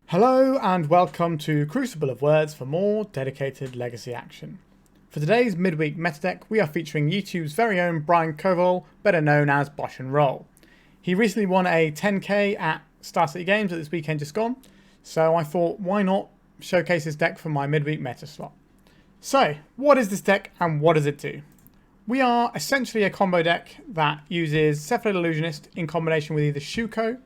Hello and welcome to Crucible of Words for more dedicated legacy action. For today's midweek meta deck, we are featuring YouTube's very own Brian Coval, better known as BOSHNROLL. He recently won a 10K at Star City Games at this weekend just gone, so I thought why not showcase this deck for my midweek meta slot. So, what is this deck and what does it do? We are essentially a combo deck that uses Cephalid Illusionist in combination with either Shuko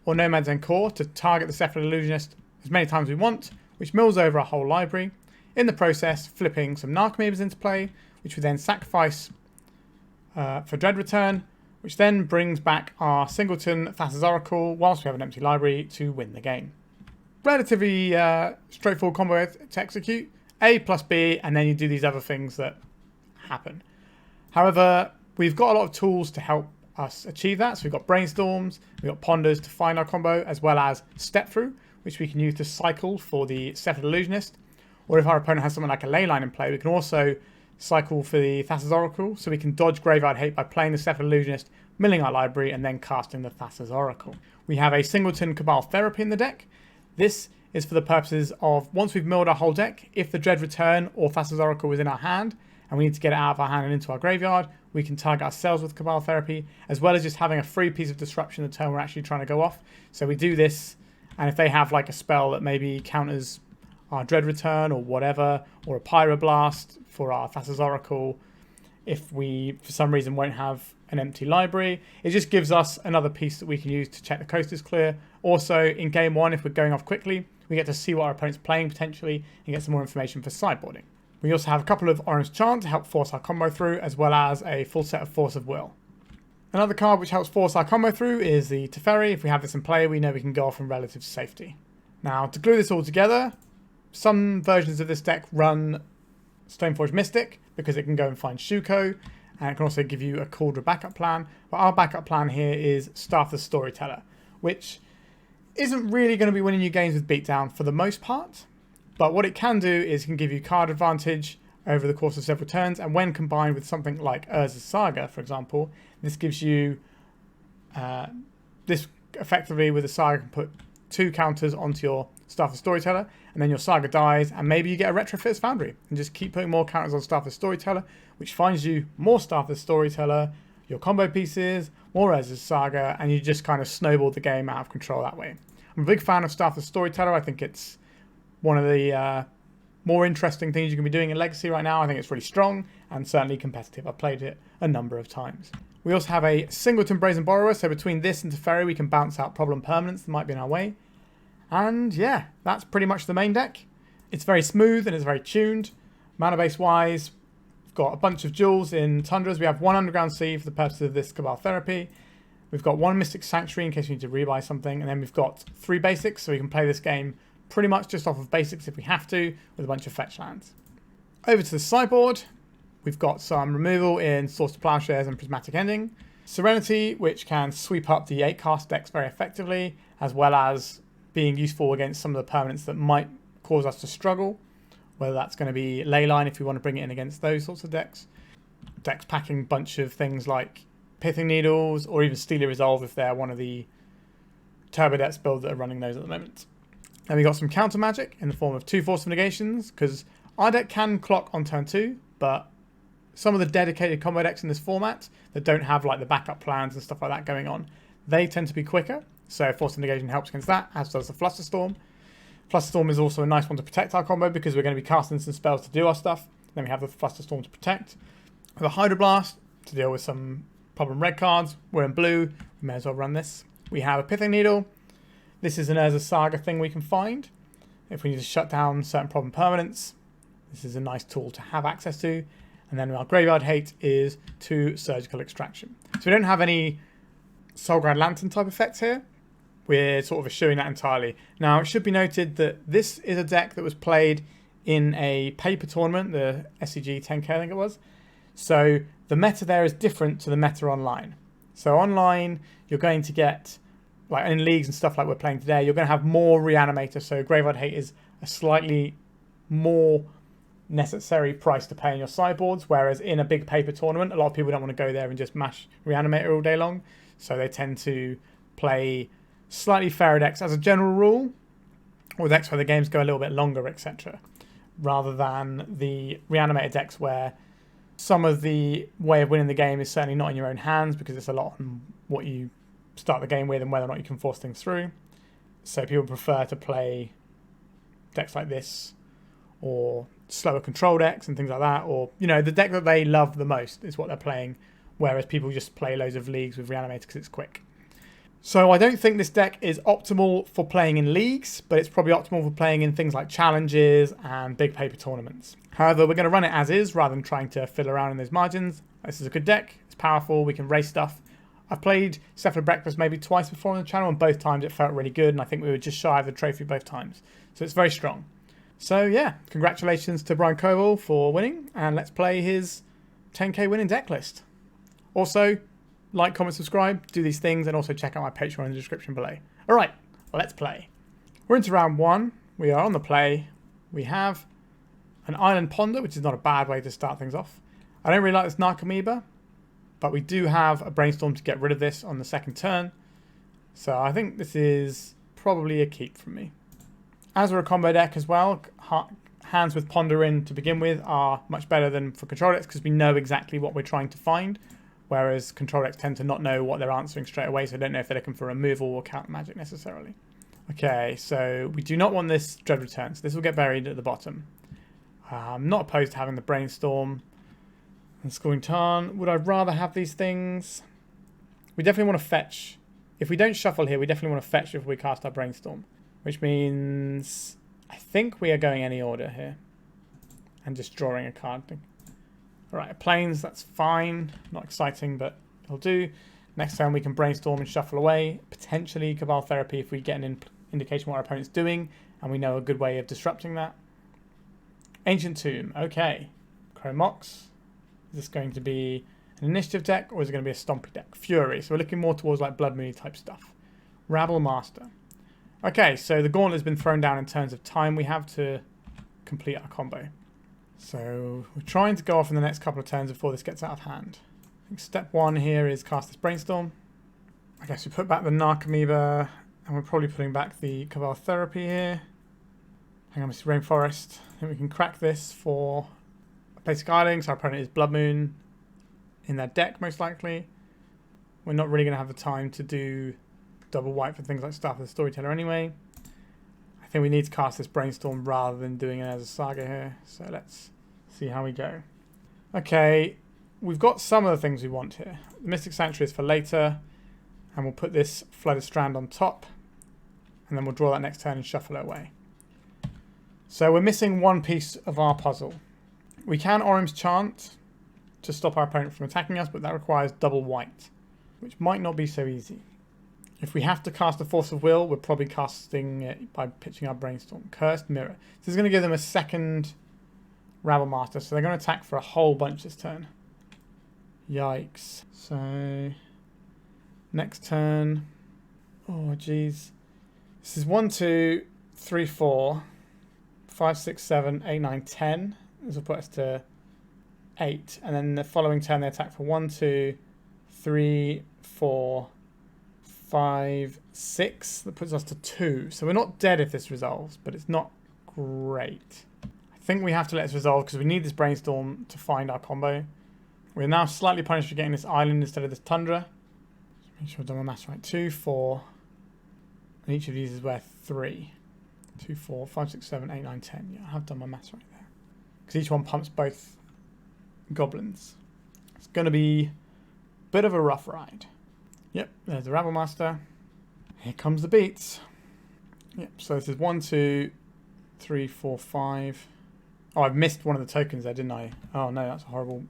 or Nomads en-Kor to target the Cephalid Illusionist as many times as we want, which mills over our whole library, in the process flipping some Narcomoebas into play, which we then sacrifice for Dread Return, which then brings back our singleton Thassa's Oracle whilst we have an empty library to win the game. Relatively straightforward combo to execute, A plus B, and then you do these other things that happen. However, we've got a lot of tools to help us achieve that. So we've got Brainstorms, we've got Ponders to find our combo, as well as Step Through, which we can use to cycle for the Cephalid Illusionist. Or if our opponent has something like a Leyline in play, we can also cycle for the Thassa's Oracle, so we can dodge Graveyard Hate by playing the Cephalid Illusionist, milling our library, and then casting the Thassa's Oracle. We have a singleton Cabal Therapy in the deck. This is for the purposes of, once we've milled our whole deck, if the Dread Return or Thassa's Oracle is in our hand, and we need to get it out of our hand and into our graveyard, we can target ourselves with Cabal Therapy, as well as just having a free piece of disruption the turn we're actually trying to go off. So we do this, and if they have like a spell that maybe counters our Dread Return or whatever, or a Pyroblast for our Thassa's Oracle, if we for some reason won't have an empty library, it just gives us another piece that we can use to check the coast is clear. Also, in game one, if we're going off quickly, we get to see what our opponent's playing potentially and get some more information for sideboarding. We also have a couple of Orim's Chant to help force our combo through, as well as a full set of Force of Will. Another card which helps force our combo through is the Teferi. If we have this in play, we know we can go off in relative safety. Now, to glue this all together, some versions of this deck run Stoneforge Mystic, because it can go and find Shuko, and it can also give you a Cauldron backup plan. But our backup plan here is Staff of The Storyteller, which isn't really going to be winning you games with beatdown for the most part. But what it can do is it can give you card advantage over the course of several turns, and when combined with something like Urza's Saga, for example, this gives you, this effectively with the Saga can put 2 counters onto your Staff of the Storyteller, and then your Saga dies, and maybe you get a Retrofitter Foundry, and just keep putting more counters on Staff of the Storyteller, which finds you more Staff of the Storyteller, your combo pieces, more Urza's Saga, and you just kind of snowball the game out of control that way. I'm a big fan of Staff of the Storyteller. I think it's one of the more interesting things you can be doing in Legacy right now. I think it's really strong and certainly competitive. I've played it a number of times. We also have a singleton Brazen Borrower, so between this and Teferi we can bounce out problem permanents that might be in our way. And yeah, that's pretty much the main deck. It's very smooth and it's very tuned. Mana base wise, we've got a bunch of jewels in Tundras. We have 1 Underground Sea for the purposes of this Cabal Therapy. We've got 1 Mystic Sanctuary in case we need to rebuy something, and then we've got 3 basics, so we can play this game pretty much just off of basics if we have to, with a bunch of fetch lands. Over to the sideboard, we've got some removal in Source to Plowshares and Prismatic Ending. Serenity, which can sweep up the 8-cast decks very effectively, as well as being useful against some of the permanents that might cause us to struggle, whether that's going to be Leyline if we want to bring it in against those sorts of decks. Decks packing a bunch of things like Pithing Needles, or even Steely Resolve if they're one of the Turbo decks builds that are running those at the moment. And we got some counter magic in the form of 2 Force of Negations, because our deck can clock on turn 2, but some of the dedicated combo decks in this format that don't have like the backup plans and stuff like that going on, they tend to be quicker. So Force of Negation helps against that, as does the Flusterstorm. Flusterstorm is also a nice one to protect our combo because we're going to be casting some spells to do our stuff. Then we have the Flusterstorm to protect. We have a Hydroblast to deal with some problem red cards. We're in blue, we may as well run this. We have a Pithing Needle. This is an Urza Saga thing we can find if we need to shut down certain problem permanents. This is a nice tool to have access to. And then our Graveyard Hate is 2 Surgical Extraction. So we don't have any Soulgrad Lantern type effects here. We're sort of eschewing that entirely. Now, it should be noted that this is a deck that was played in a paper tournament, the SCG 10K I think it was. So the meta there is different to the meta online. So online, you're going to get, like in leagues and stuff like we're playing today, you're going to have more Reanimator. So Graveyard Hate is a slightly more necessary price to pay in your sideboards, whereas in a big paper tournament, a lot of people don't want to go there and just mash Reanimator all day long. So they tend to play slightly fairer decks as a general rule. or decks where the games go a little bit longer, etc., rather than the reanimated decks where some of the way of winning the game is certainly not in your own hands because it's a lot on what you start the game with and whether or not you can force things through. So people prefer to play decks like this or slower control decks and things like that, or, you know, the deck that they love the most is what they're playing, whereas people just play loads of leagues with Reanimator because it's quick. So I don't think this deck is optimal for playing in leagues, but it's probably optimal for playing in things like challenges and big paper tournaments. However, we're going to run it as is rather than trying to fiddle around in those margins. This is a good deck, it's powerful, we can race stuff. I've played Cephalid Breakfast maybe twice before on the channel, and both times it felt really good, and I think we were just shy of the trophy both times. So it's very strong. So yeah, congratulations to Brian Coval for winning, and let's play his 10k winning deck list. Also, like, comment, subscribe, do these things, and also check out my Patreon in the description below. Alright, let's play. We're into round 1. We are on the play. We have an Island Ponder, which is not a bad way to start things off. I don't really like this Narcomoeba, but we do have a Brainstorm to get rid of this on the second turn. So I think this is probably a keep from me. As we're a combo deck as well, hands with Ponder in to begin with are much better than for control decks because we know exactly what we're trying to find. Whereas control decks tend to not know what they're answering straight away, so I don't know if they're looking for removal or counter magic necessarily. Okay, so we do not want this Dread Return, so this will get buried at the bottom. I'm not opposed to having the Brainstorm and Scalding Tarn. Would I rather have these things? We definitely want to fetch. If we don't shuffle here, we definitely want to fetch before we cast our Brainstorm. Which means I think we are going any order here. And just drawing a card. Alright, Plains, that's fine. Not exciting, but it'll do. Next turn we can Brainstorm and shuffle away. Potentially Cabal Therapy if we get an indication what our opponent's doing. And we know a good way of disrupting that. Ancient Tomb, okay. Chromox. Is this going to be an initiative deck or is it going to be a stompy deck? Fury, so we're looking more towards like Blood Moon type stuff. Rabble Master. Okay, so the gauntlet has been thrown down in terms of time we have to complete our combo. So we're trying to go off in the next couple of turns before this gets out of hand. I think step 1 here is cast this Brainstorm. I guess we put back the Narcomoeba and we're probably putting back the Cabal Therapy here. Hang on, Misty Rainforest. I think we can crack this for a basic island, so our opponent is Blood Moon in their deck most likely. We're not really going to have the time to do double white for things like Staff of the Storyteller anyway. I think we need to cast this Brainstorm rather than doing it as a Saga here. So let's see how we go. Okay, we've got some of the things we want here. The Mystic Sanctuary is for later. And we'll put this Flooded Strand on top. And then we'll draw that next turn and shuffle it away. So we're missing one piece of our puzzle. We can Orim's Chant to stop our opponent from attacking us, but that requires double white, which might not be so easy. If we have to cast a Force of Will, we're probably casting it by pitching our Brainstorm. Cursed Mirror. This is going to give them a second Rabble Master, so they're going to attack for a whole bunch this turn. Yikes. So, next turn. Oh, jeez. This is 1, 2, 3, 4, 5, 6, 7, 8, 9, 10. This will put us to 8. And then the following turn they attack for 1, 2, 3, 4, 5, 6. That puts us to 2. So we're not dead if this resolves, but it's not great. I think we have to let this resolve because we need this Brainstorm to find our combo. We're now slightly punished for getting this island instead of this Tundra. Just make sure I've done my maths right. 2, 4. And each of these is worth 3. 2, 4, 5, 6, 7, 8, 9, 10. Yeah, I have done my maths right there. Because each one pumps both goblins. It's going to be a bit of a rough ride. Yep, there's the Rabble Master. Here comes the beats. Yep, so this is 1, 2, 3, 4, 5. Oh, I've missed one of the tokens there, didn't I? Oh no, that's horrible.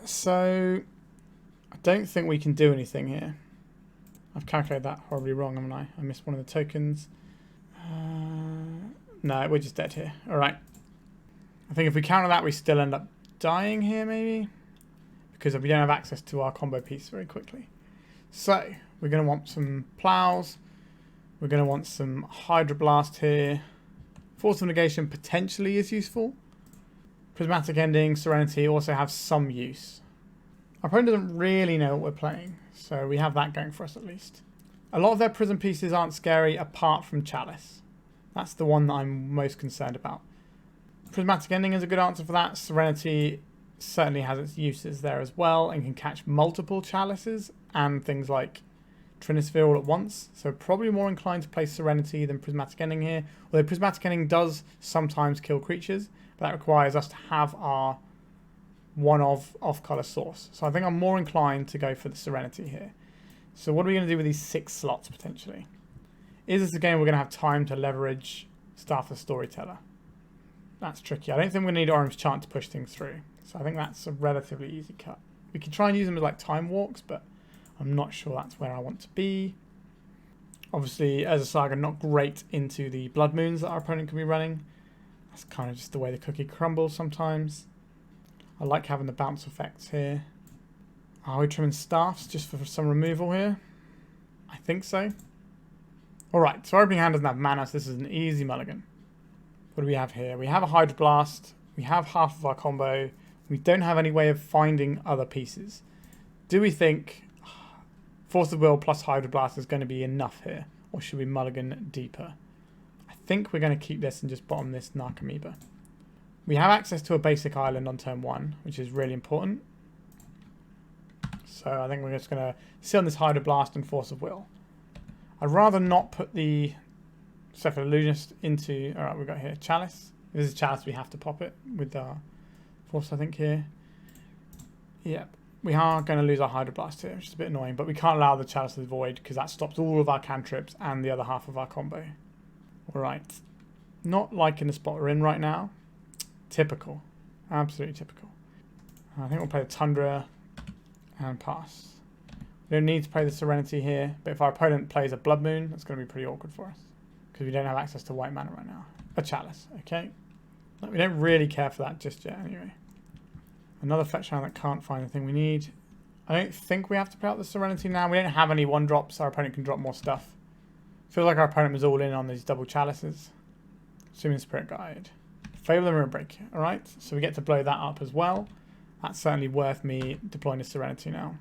So I don't think we can do anything here. I've calculated that horribly wrong, haven't I? I missed one of the tokens. No, we're just dead here. Alright. I think if we counter that, we still end up dying here, maybe? Because we don't have access to our combo piece very quickly. So, we're going to want some plows. We're going to want some Hydroblast here. Force of Negation potentially is useful. Prismatic Ending, Serenity also have some use. Our opponent doesn't really know what we're playing, so we have that going for us at least. A lot of their prison pieces aren't scary apart from Chalice. That's the one that I'm most concerned about. Prismatic Ending is a good answer for that. Serenity certainly has its uses there as well and can catch multiple Chalices and things like Trinisphere all at once. So probably more inclined to play Serenity than Prismatic Ending here. Although Prismatic Ending does sometimes kill creatures, but that requires us to have our one of off-color source. So I think I'm more inclined to go for the Serenity here. So what are we going to do with these 6 slots potentially? Is this a game we're going to have time to leverage Staff of the Storyteller? That's tricky. I don't think we're going to need Orim's Chant to push things through. So I think that's a relatively easy cut. We can try and use them as like time walks, but I'm not sure that's where I want to be. Obviously, as a Saga, not great into the Blood Moons that our opponent can be running. That's kind of just the way the cookie crumbles sometimes. I like having the bounce effects here. Are we trimming staffs just for some removal here? I think so. Alright, so our opening hand doesn't have mana, so this is an easy mulligan. What do we have here? We have a Hydroblast. We have half of our combo. We don't have any way of finding other pieces. Do we think Force of Will plus Hydroblast is going to be enough here? Or should we mulligan deeper? I think we're going to keep this and just bottom this Narcomoeba. We have access to a basic island on turn 1, which is really important. So I think we're just going to sit on this Hydroblast and Force of Will. I'd rather not put the Cephalid Illusionist into... Alright, we've got here Chalice. If this is Chalice, we have to pop it with our Force, I think, here. Yep. We are going to lose our Hydroblast here, which is a bit annoying, but we can't allow the Chalice of the Void because that stops all of our cantrips and the other half of our combo. Alright. Not liking the spot we're in right now. Typical. Absolutely typical. I think we'll play the Tundra and pass. We don't need to play the Serenity here, but if our opponent plays a Blood Moon, that's going to be pretty awkward for us because we don't have access to white mana right now. A Chalice, okay. We don't really care for that just yet anyway. Another fetch land that can't find the thing we need. I don't think we have to play out the Serenity now. We don't have any 1-drops, so our opponent can drop more stuff. Feels like our opponent was all in on these double Chalices. Assuming Spirit Guide. Fable the Moonbreak. Alright, so we get to blow that up as well. That's certainly worth me deploying the Serenity now.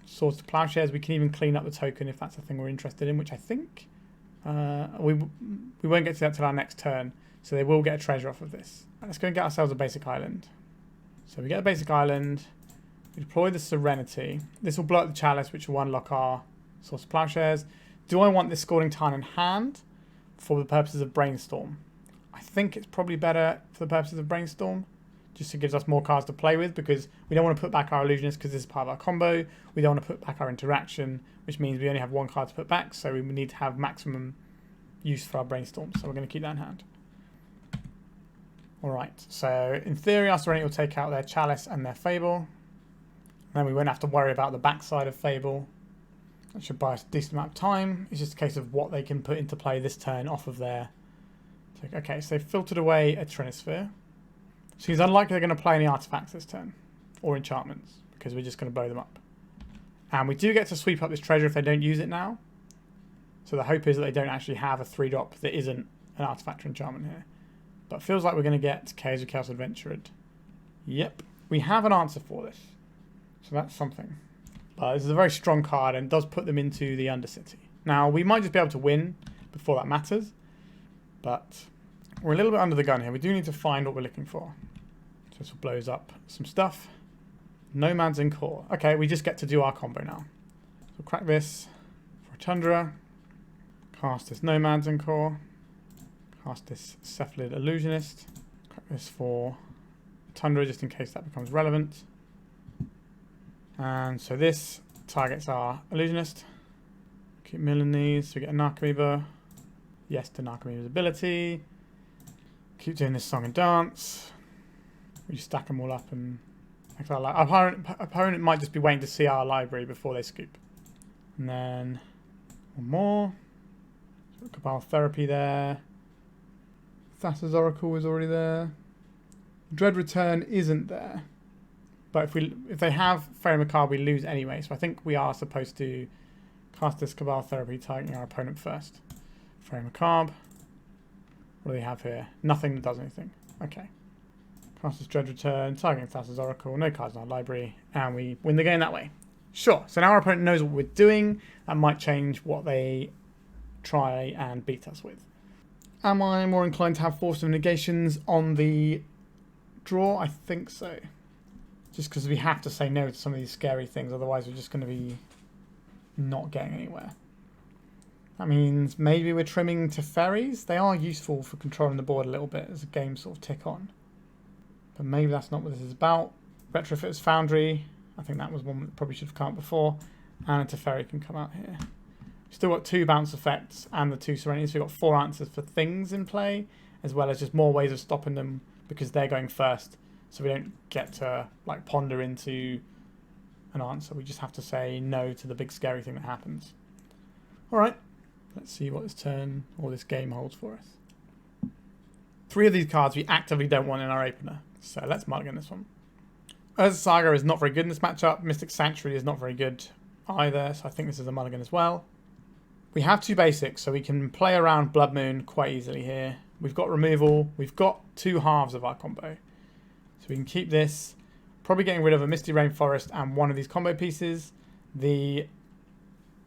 Swords to Plowshares. We can even clean up the token if that's the thing we're interested in, which I think we won't get to that till our next turn. So they will get a treasure off of this. Right, let's go and get ourselves a basic island. So we get a basic island. We deploy the Serenity. This will blow up the Chalice, which will unlock our Swords to Plowshares. Do I want this Scalding Tarn in hand for the purposes of Brainstorm? I think it's probably better for the purposes of Brainstorm. Just so it gives us more cards to play with, because we don't want to put back our Illusionist because this is part of our combo. We don't want to put back our Interaction, which means we only have 1 card to put back, so we need to have maximum use for our Brainstorm. So we're going to keep that in hand. Alright, so in theory our Serenity will take out their Chalice and their Fable. And then we won't have to worry about the backside of Fable. That should buy us a decent amount of time. It's just a case of what they can put into play this turn off of their... Okay, so they've filtered away a Trinisphere. So it's unlikely they're going to play any artifacts this turn, or enchantments, because we're just going to blow them up. And we do get to sweep up this treasure if they don't use it now. So the hope is that they don't actually have a 3-drop that isn't an artifact or enchantment here. But it feels like we're going to get Chaos of Chaos Adventured. Yep, we have an answer for this. So that's something. But this is a very strong card and does put them into the Undercity. Now, we might just be able to win before that matters. But we're a little bit under the gun here. We do need to find what we're looking for. So this blows up some stuff. Nomads en-Kor. Okay, we just get to do our combo now. So we'll crack this for a Tundra. Cast this Nomads en-Kor. Cast this Cephalid Illusionist. Crack this for Tundra just in case that becomes relevant. And so this targets our Illusionist. Keep milling these. So we get a Narcomoeba. Yes to Narcomoeba's ability. Keep doing this song and dance. We just stack them all up and... Our opponent might just be waiting to see our library before they scoop. And then... one more. So Cabal Therapy there. Thassa's Oracle is already there. Dread Return isn't there. But if they have Fairy Macabre, we lose anyway. So I think we are supposed to cast this Cabal Therapy, targeting our opponent first. Fairy Macabre. What do they have here? Nothing that does anything. Okay. Cast this Dread Return, targeting Thassa's Oracle. No cards in our library. And we win the game that way. Sure, so now our opponent knows what we're doing. That might change what they try and beat us with. Am I more inclined to have Force of Negations on the draw? I think so. Just because we have to say no to some of these scary things, otherwise we're just going to be not getting anywhere. That means maybe we're trimming Teferis. They are useful for controlling the board a little bit as the game sort of tick on. But maybe that's not what this is about. Retrofitter Foundry. I think that was one that probably should have come out before. And a Teferi can come out here. Still got 2 bounce effects and the 2 Serenities. So we've got 4 answers for things in play, as well as just more ways of stopping them because they're going first. So we don't get to like ponder into an answer. We just have to say no to the big scary thing that happens. Alright, let's see what this turn or this game holds for us. 3 of these cards we actively don't want in our opener. So let's mulligan this one. Urza Saga is not very good in this matchup. Mystic Sanctuary is not very good either, so I think this is a mulligan as well. We have 2 basics, so we can play around Blood Moon quite easily here. We've got removal. We've got 2 halves of our combo. So we can keep this. Probably getting rid of a Misty Rainforest and one of these combo pieces. The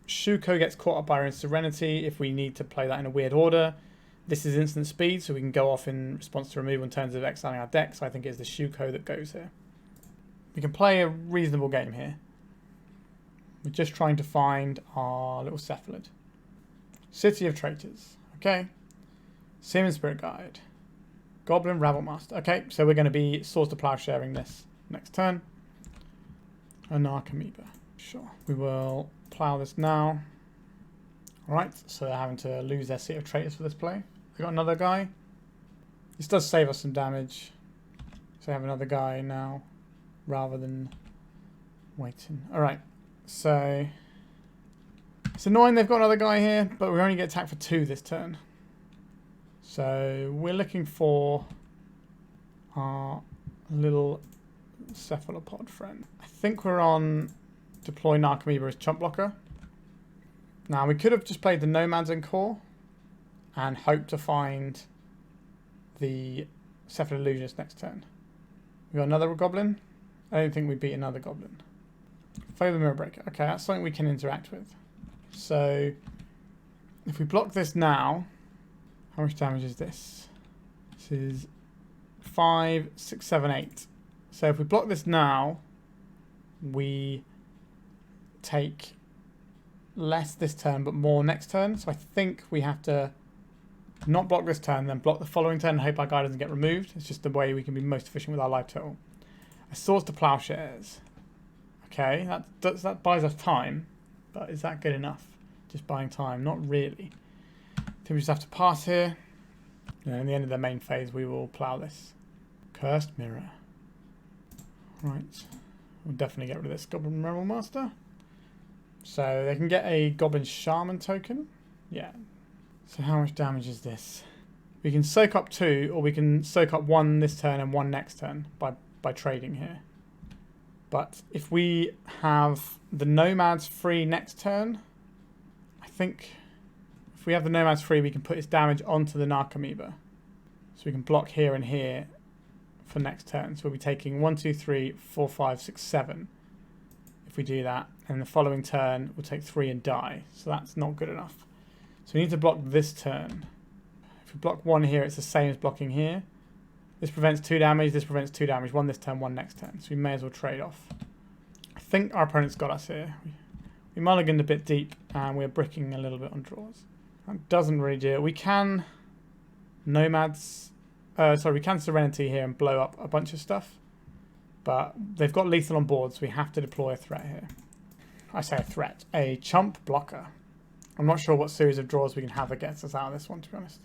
Shuko gets caught up by our own Serenity if we need to play that in a weird order. This is instant speed, so we can go off in response to removal in terms of exiling our deck. So I think it's the Shuko that goes here. We can play a reasonable game here. We're just trying to find our little Cephalid. City of Traitors. Okay. Seaman Spirit Guide. Goblin Rabble Master. Okay, so we're going to be Swords to Plowsharing this next turn. A Narcomoeba. Sure. We will plow this now. Alright, so they're having to lose their City of Traitors for this play. We got another guy. This does save us some damage. So we have another guy now, rather than waiting. Alright, so it's annoying they've got another guy here, but we only get attacked for 2 this turn. So we're looking for our little cephalopod friend. I think we're on deploy Narcomoeba as chump blocker. Now we could have just played the Nomads en-Kor and hoped to find the Cephalid Illusionist next turn. We got another goblin. I don't think we beat another goblin. Fail the Mirror Breaker. Okay, that's something we can interact with. So if we block this now, how much damage is this? This is 5, 6, 7, 8. So if we block this now, we take less this turn but more next turn. So I think we have to not block this turn, then block the following turn and hope our guy doesn't get removed. It's just the way we can be most efficient with our life total. A Swords to Plowshares. Okay, that buys us time, but is that good enough? Just buying time? Not really. I think we just have to pass here. And in the end of the main phase, we will plow this. Cursed Mirror. Right. We'll definitely get rid of this Goblin Rebel Master. So they can get a Goblin Shaman token. Yeah. So how much damage is this? We can soak up 2, or we can soak up 1 this turn and 1 next turn by trading here. But if we have the Nomads free next turn, I think if we have the Nomads free, we can put its damage onto the Narcomoeba. So we can block here and here for next turn. So we'll be taking 1, 2, 3, 4, 5, 6, 7. If we do that, and the following turn we'll take 3 and die. So that's not good enough. So we need to block this turn. If we block 1 here, it's the same as blocking here. This prevents 2 damage, this prevents 2 damage. 1 this turn, 1 next turn. So we may as well trade off. I think our opponent's got us here. We mulliganed a bit deep, and we're bricking a little bit on draws. That doesn't really do it. We can Nomads... we can Serenity here and blow up a bunch of stuff. But they've got lethal on board, so we have to deploy a threat here. I say a threat. A chump blocker. I'm not sure what series of draws we can have that gets us out of this one, to be honest.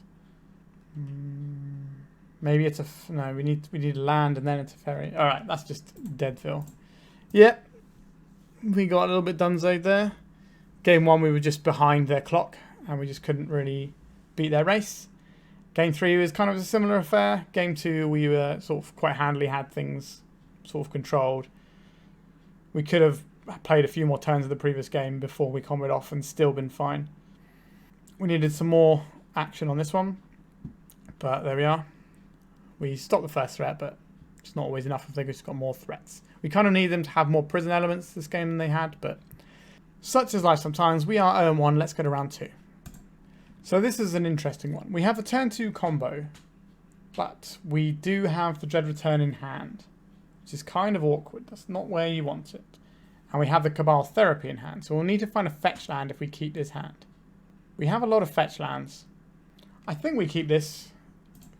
Maybe it's a... No, we need land and then a Teferi. Alright, that's just Deadville. Yep. We got a little bit dunzoed there. Game 1, we were just behind their clock, and we just couldn't really beat their race. Game 3 was kind of a similar affair. Game 2, we were sort of quite handily, had things sort of controlled. We could have played a few more turns of the previous game before we comboed off and still been fine. We needed some more action on this one, but there we are. We stopped the first threat, but It's not always enough if they've just got more threats. We kind of need them to have more prison elements this game than they had, but such is life sometimes. We are 0-1. Let's go to round 2. So this is an interesting one. We have a turn 2 combo, but we do have the Dread Return in hand, which is kind of awkward. That's not where you want it. And we have the Cabal Therapy in hand, so we'll need to find a fetch land if we keep this hand. We have a lot of fetch lands. I think we keep this.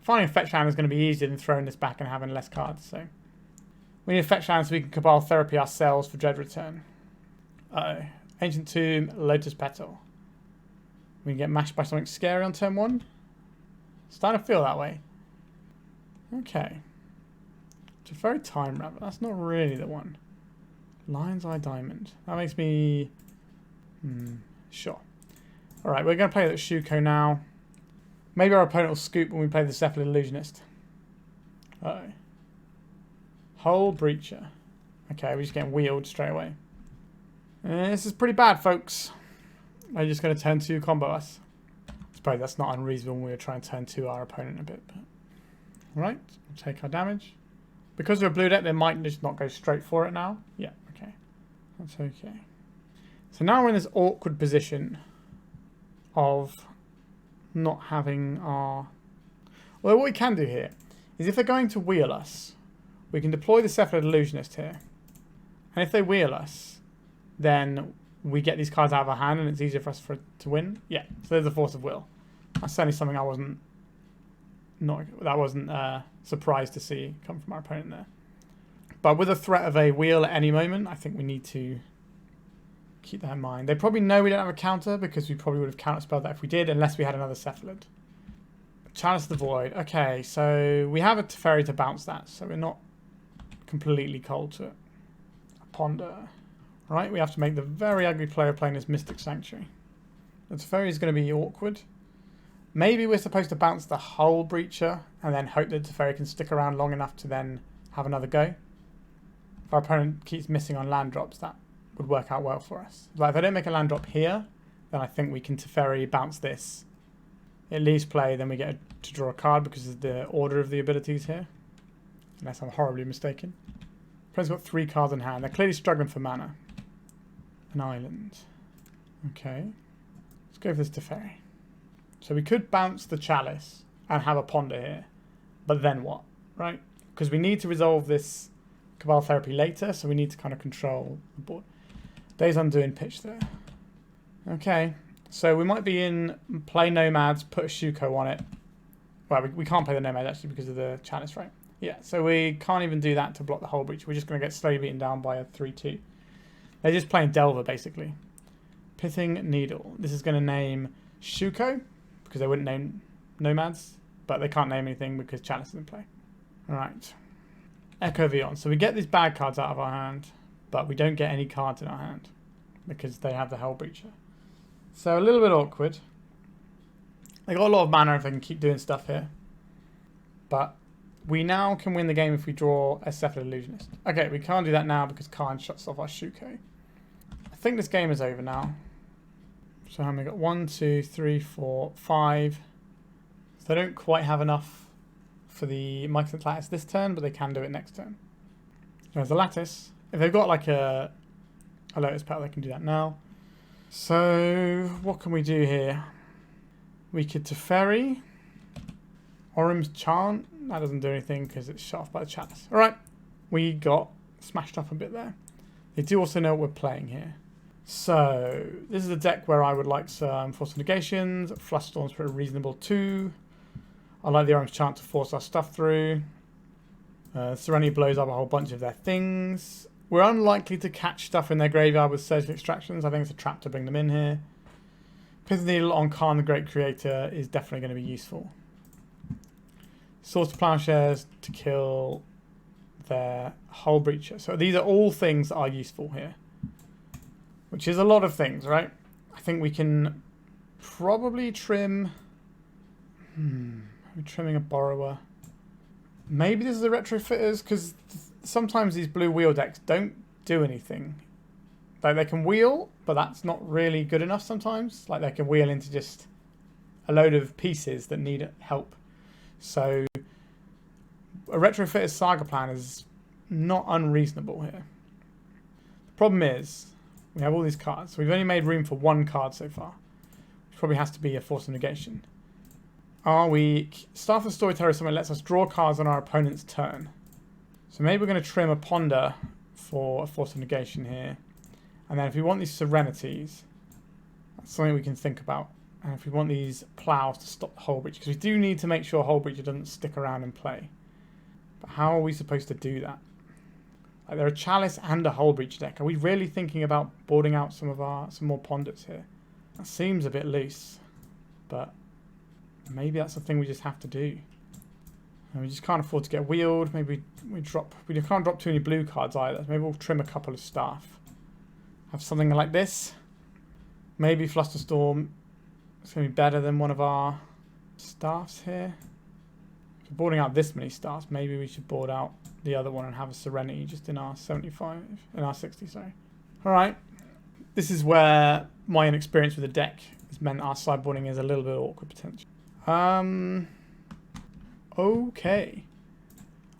Finding a fetch land is going to be easier than throwing this back and having less cards, so we need a fetch land so we can Cabal Therapy ourselves for Dread Return. Uh-oh. Ancient Tomb, Lotus Petal. We can get mashed by something scary on turn 1. Starting to feel that way. Okay. Teferi Time Raveler. That's not really the one. Lion's Eye Diamond. That makes me... sure. Alright, we're going to play the Shuko now. Maybe our opponent will scoop when we play the Cephalid Illusionist. Uh-oh. Whole Breacher. Okay, we're just getting wheeled straight away. This is pretty bad, folks. They're just going to turn 2 combo us. I suppose that's not unreasonable when we were trying to turn 2 our opponent a bit. But... Right, we'll take our damage. Because we're a blue deck, they might just not go straight for it now. Yeah, okay. That's okay. So now we're in this awkward position of not having our... Well, what we can do here is if they're going to wheel us, we can deploy the Cephalid Illusionist here. And if they wheel us, then we get these cards out of our hand and it's easier for us to win. Yeah, so there's a Force of Will. That's certainly something I wasn't surprised to see come from our opponent there. But with the threat of a wheel at any moment, I think we need to keep that in mind. They probably know we don't have a counter because we probably would have counterspelled that if we did, unless we had another Cephalid. Chalice of the Void. Okay, so we have a Teferi to bounce that, so we're not completely cold to it. A Ponder. Right, we have to make the very ugly player playing this Mystic Sanctuary. The Teferi is going to be awkward. Maybe we're supposed to bounce the whole Breacher and then hope that Teferi can stick around long enough to then have another go. If our opponent keeps missing on land drops, that would work out well for us. Like if I don't make a land drop here, then I think we can Teferi bounce this. At least play, then we get to draw a card because of the order of the abilities here. Unless I'm horribly mistaken. Opponent's got 3 cards in hand. They're clearly struggling for mana. An island. Okay. Let's go for this Teferi. So we could bounce the Chalice and have a Ponder here. But then what? Right? Because we need to resolve this Cabal Therapy later, so we need to kind of control the board. Days Undoing pitch there. Okay. So we might be in play Nomads, put a Shuko on it. Well, we can't play the Nomads actually because of the Chalice, right? Yeah, so we can't even do that to block the whole breach. We're just going to get slowly beaten down by a 3-2. They're just playing Delver, basically. Pithing Needle. This is going to name Shuko, because they wouldn't name Nomads, but they can't name anything because Chalice is in play. Alright. Echo Vion. So we get these bad cards out of our hand, but we don't get any cards in our hand, because they have the Hell Breacher. So a little bit awkward. They got a lot of mana if they can keep doing stuff here. But we now can win the game if we draw a Cephalid Illusionist. Okay, we can't do that now because Karn shuts off our Shuko. I think this game is over now. So how many got? 1, 2, 3, 4, 5. So they don't quite have enough for the Mycosynth Lattice this turn, but they can do it next turn. There's the Lattice. If they've got like a Lotus Petal, they can do that now. So what can we do here? We could Teferi. Orim's Chant. That doesn't do anything because it's shut off by the Chalice. Alright, we got smashed up a bit there. They do also know what we're playing here. So, this is a deck where I would like some Force Negations, Flush Storms for a reasonable 2. I like the Orim's Chant to force our stuff through. Serenity blows up a whole bunch of their things. We're unlikely to catch stuff in their graveyard with Surgical Extractions. I think it's a trap to bring them in here. Pithing Needle on Karn the Great Creator is definitely going to be useful. Source to Plowshares to kill their Whole Breacher. So these are all things that are useful here. Which is a lot of things, right? I think we can probably trim... We're trimming a Borrower. Maybe this is the Retrofitters, because sometimes these blue wheel decks don't do anything. Like they can wheel, but that's not really good enough sometimes. Like they can wheel into just a load of pieces that need help. So a Retrofitter Saga plan is not unreasonable here. The problem is, we have all these cards. So we've only made room for one card so far. Which probably has to be a Force of Negation. Are we... Staff of the Storyteller is something that lets us draw cards on our opponent's turn. So maybe we're going to trim a Ponder for a Force of Negation here. And then if we want these Serenities, that's something we can think about. And if we want these Plows to stop the Hull Breacher, because we do need to make sure Hull Breacher doesn't stick around and play. But how are we supposed to do that? Like, they're a Chalice and a Hull Breacher deck. Are we really thinking about boarding out some more Ponders here? That seems a bit loose, but maybe that's the thing we just have to do. And we just can't afford to get wheeled. Maybe we can't drop too many blue cards either. Maybe we'll trim a couple of Staff. Have something like this. Maybe Flusterstorm is going to be better than one of our Staffs here. If we're boarding out this many Staffs, maybe we should board out the other one and have a Serenity just in our 60, sorry. Alright. This is where my inexperience with the deck has meant our sideboarding is a little bit awkward potentially. Okay.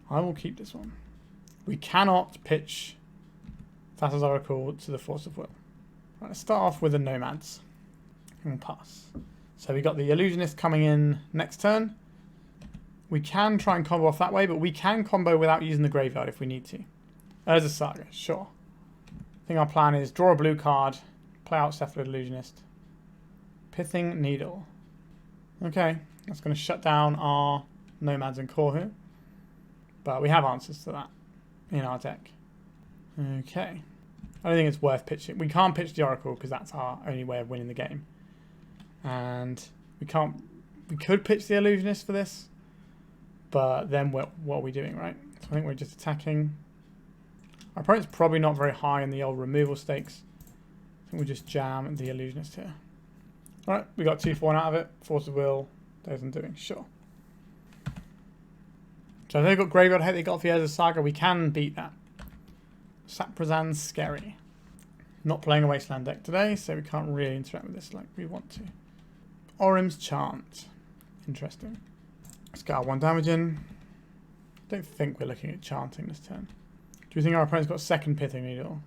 I will keep this one. We cannot pitch Thassa's Oracle to the Force of Will. Right, let's start off with the Nomads. And we'll pass. So we got the Illusionist coming in next turn. We can try and combo off that way, but we can combo without using the graveyard if we need to. There's a Saga, sure. I think our plan is draw a blue card, play out Cephalid Illusionist. Pithing Needle. Okay, that's going to shut down our Nomads and Core here. But we have answers to that in our deck. Okay. I don't think it's worth pitching. We can't pitch the Oracle because that's our only way of winning the game. And we could pitch the Illusionist for this. But then what are we doing, right? So I think we're just attacking. Our opponent's probably not very high in the old removal stakes. I think we'll just jam the Illusionist here. Alright, we got 2 for 1 out of it. Force of Will, does doing, sure. So they've got Graveyard Hate, they got the Urza Saga, we can beat that. Saprazan's Scary. Not playing a Wasteland deck today, so we can't really interact with this like we want to. Orim's Chant. Interesting. Let's get our 1 damage in. Don't think we're looking at chanting this turn. Do we think our opponent's got second Pithing Needle?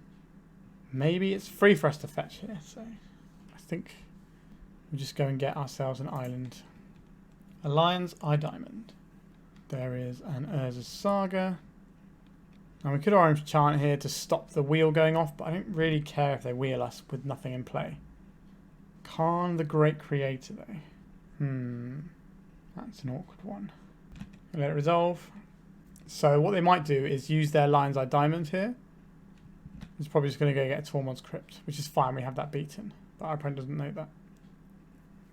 Maybe it's free for us to fetch here, so I think we'll just go and get ourselves an island. A Lion's Eye Diamond. There is an Urza Saga. Now we could Orim's Chant here to stop the wheel going off, but I don't really care if they wheel us with nothing in play. Karn the Great Creator though. That's an awkward one. Let it resolve. So what they might do is use their Lion's Eye Diamond here. It's probably just going to go get a Tormod's Crypt, which is fine, we have that beaten. But our opponent doesn't know that.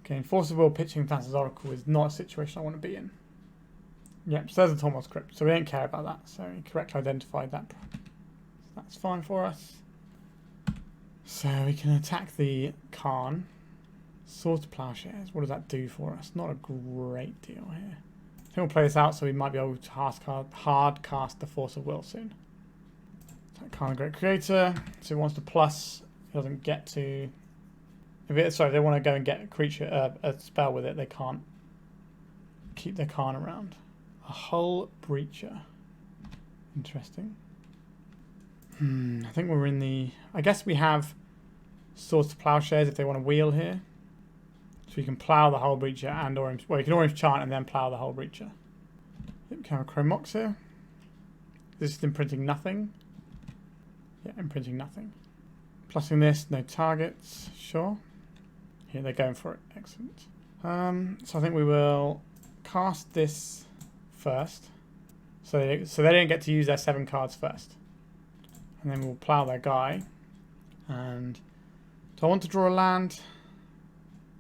Okay, Force of Will pitching Thassa's Oracle is not a situation I want to be in. Yep, so there's a Tormod's Crypt, so we don't care about that. So we correctly identified that. That's fine for us. So we can attack the Karn. Sword to Plowshares, what does that do for us? Not a great deal here. I think we'll play this out so we might be able to hard cast the Force of Will soon. Karn the Great Creator, so he wants to plus, he doesn't get to... If they want to go and get a creature, a spell with it, they can't keep their Karn around. A Hull Breacher. Interesting. I think we're in the... I guess we have Swords to Plowshares if they want to wheel here. So you can plough the Hull Breacher and Orim's... Well, you can Orim's Chant and then plough the Hull Breacher. Yep, can have a Chromox here. This is imprinting nothing. Yeah, imprinting nothing. Plussing this, no targets. Sure. Here, they're going for it. Excellent. So I think we will cast this first. So they don't get to use their 7 cards first. And then we'll plough their guy. And do I want to draw a land?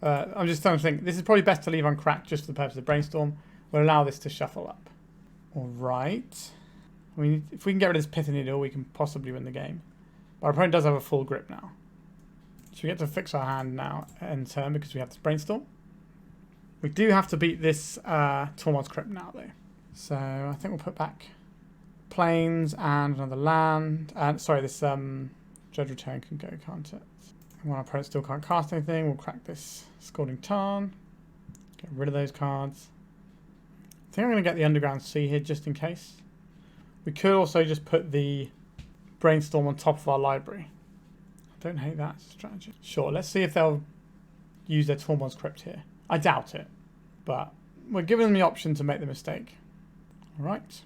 I'm just trying to think. This is probably best to leave uncracked just for the purpose of Brainstorm. We'll allow this to shuffle up. Alright. I mean, if we can get rid of this Pithing Needle, we can possibly win the game. But our opponent does have a full grip now. So we get to fix our hand now in turn because we have this Brainstorm. We do have to beat this Tormod's Crypt now though. So I think we'll put back Plains and another land. Sorry, this Dread Return can go, can't it? And when our opponent still can't cast anything, we'll crack this Scalding Tarn. Get rid of those cards. I think I'm going to get the Underground Sea here just in case. We could also just put the Brainstorm on top of our library. I don't hate that strategy. Sure, let's see if they'll use their Tormod's Crypt here. I doubt it, but we're giving them the option to make the mistake. All right.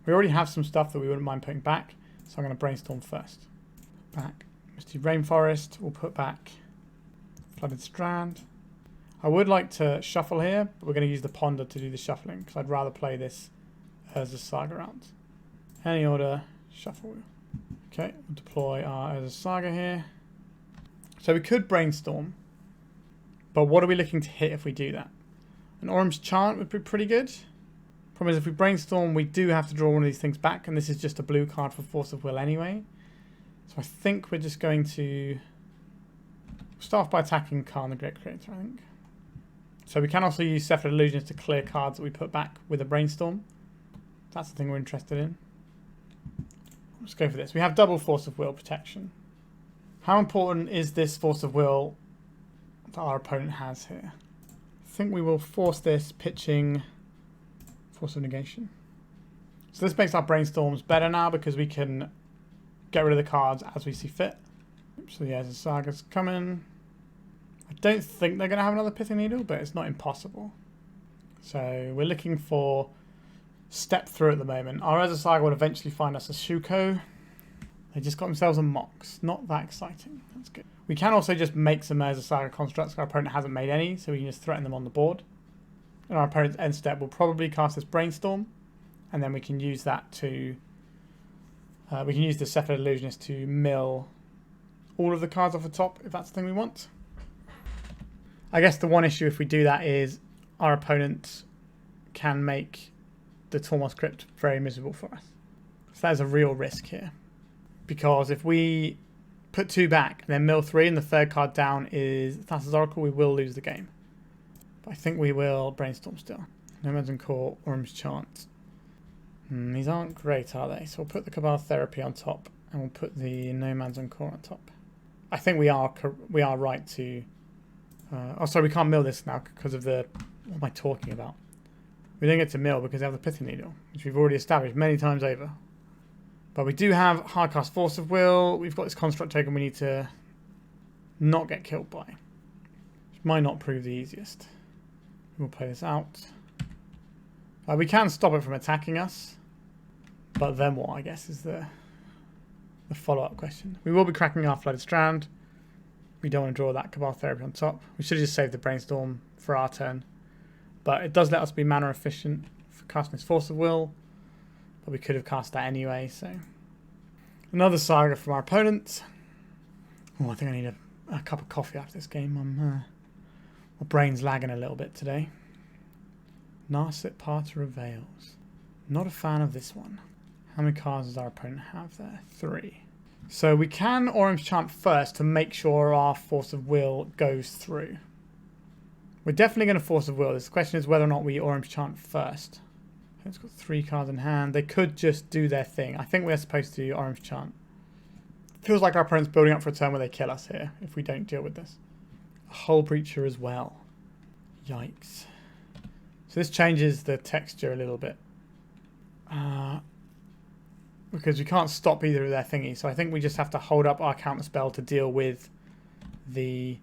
We already have some stuff that we wouldn't mind putting back, so I'm going to Brainstorm first. Back Misty Rainforest. We'll put back Flooded Strand. I would like to shuffle here, but we're going to use the Ponder to do the shuffling because I'd rather play this as a Saga round. Any order, shuffle. Okay, we'll deploy our Urza Saga here. So we could Brainstorm, but what are we looking to hit if we do that? An Orim's Chant would be pretty good. Problem is if we Brainstorm, we do have to draw one of these things back, and this is just a blue card for Force of Will anyway. So I think we're just going to start off by attacking Karn the Great Creator, I think. So we can also use Cephalid Illusionist to clear cards that we put back with a Brainstorm. That's the thing we're interested in. Let's go for this. We have double Force of Will protection. How important is this Force of Will that our opponent has here? I think we will force this pitching Force of Negation. So this makes our Brainstorms better now because we can get rid of the cards as we see fit. So yeah, the Saga's coming. I don't think they're going to have another Pithing Needle, but it's not impossible. So we're looking for step through at the moment. Our Urza Saga will eventually find us a Shuko. They just got themselves a Mox. Not that exciting. That's good. We can also just make some Urza Saga constructs. Our opponent hasn't made any, so we can just threaten them on the board. And our opponent's end step will probably cast this Brainstorm, and then we can use that to... we can use the Cephalid Illusionist to mill all of the cards off the top, if that's the thing we want. I guess the one issue if we do that is our opponent can make the Tormod's Crypt very miserable for us. So that is a real risk here. Because if we put 2 back, and then mill 3, and the third card down is Thassa's Oracle, we will lose the game. But I think we will Brainstorm still. Nomads en-Kor, Orim's Chant. These aren't great, are they? So we'll put the Cabal Therapy on top, and we'll put the Nomads en-Kor on top. I think we are right to... oh, sorry, we can't mill this now because of the... What am I talking about? We don't get to mill because we have the Pithing Needle, which we've already established many times over. But we do have hard-cast Force of Will. We've got this Construct token we need to not get killed by, which might not prove the easiest. We'll play this out. We can stop it from attacking us, but then what, I guess, is the follow-up question. We will be cracking our Flooded Strand. We don't want to draw that Cabal Therapy on top. We should have just saved the Brainstorm for our turn. But it does let us be mana efficient for casting this Force of Will. But we could have cast that anyway, so... Another Saga from our opponent. Oh, I think I need a cup of coffee after this game. My brain's lagging a little bit today. Narset Parter of Veils. Not a fan of this one. How many cards does our opponent have there? 3. So we can Orim's Chant first to make sure our Force of Will goes through. We're definitely going to Force of Will. The question is whether or not we Orim's Chant first. It's got 3 cards in hand. They could just do their thing. I think we're supposed to Orim's Chant. Feels like our opponent's building up for a turn where they kill us here if we don't deal with this. A Hull Breacher as well. Yikes. So this changes the texture a little bit. Because we can't stop either of their thingies. So I think we just have to hold up our counterspell to deal with the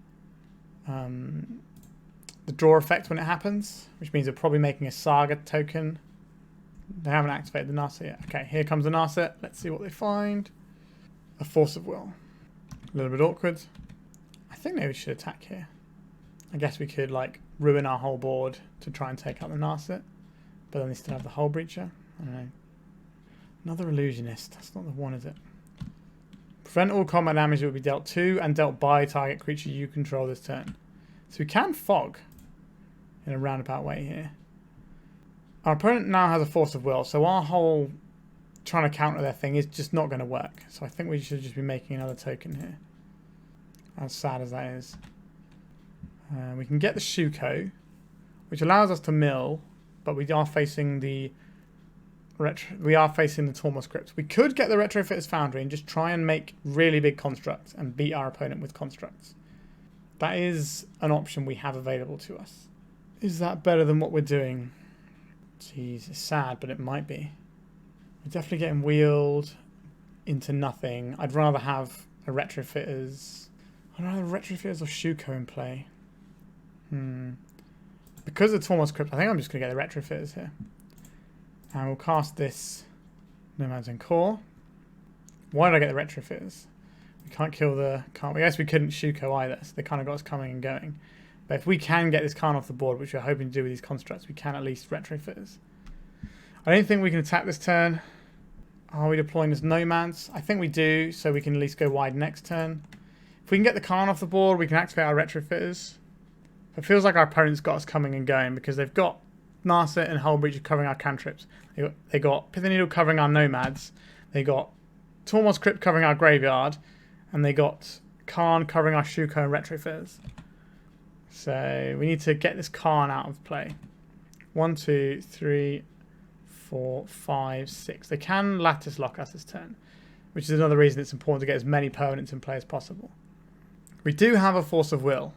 draw effect when it happens. Which means we're probably making a Saga token. They haven't activated the Narset yet. Okay, here comes the Narset. Let's see what they find. A Force of Will. A little bit awkward. I think maybe we should attack here. I guess we could like ruin our whole board to try and take out the Narset. But then they still have the Hull Breacher. I don't know. Another Illusionist. That's not the one, is it? Prevent all combat damage that will be dealt to and dealt by target creature you control this turn. So we can Fog in a roundabout way here. Our opponent now has a Force of Will, so our whole trying to counter their thing is just not going to work. So I think we should just be making another token here. As sad as that is. We can get the Shuko, which allows us to mill, but we are facing the Tormod's Crypt. We could get the Retrofitter Foundry and just try and make really big constructs and beat our opponent with constructs. That is an option we have available to us. Is that better than what we're doing? Jeez, it's sad, but it might be. We're definitely getting wheeled into nothing. I'd rather have a Retrofitters. I'd rather Retrofitters or Shuko in play. Because of Tormod's Crypt, I think I'm just going to get the Retrofitters here. And we'll cast this Nomads en-Kor. Why did I get the Retrofitters? We can't kill the Khan. I guess we couldn't Shuko either, so they kind of got us coming and going. But if we can get this Khan off the board, which we're hoping to do with these constructs, we can at least Retrofitters. I don't think we can attack this turn. Are we deploying as Nomads? I think we do, so we can at least go wide next turn. If we can get the Khan off the board, we can activate our Retrofitters. It feels like our opponent's got us coming and going because they've got Narset and Hull Breach covering our cantrips. They got Pithing Needle covering our Nomads. They got Tormod's Crypt covering our graveyard. And they got Khan covering our Shuko and Retrofitters. So we need to get this Khan out of play. 1, 2, 3, 4, 5, 6. They can lattice lock us this turn, which is another reason it's important to get as many permanents in play as possible. We do have a Force of Will.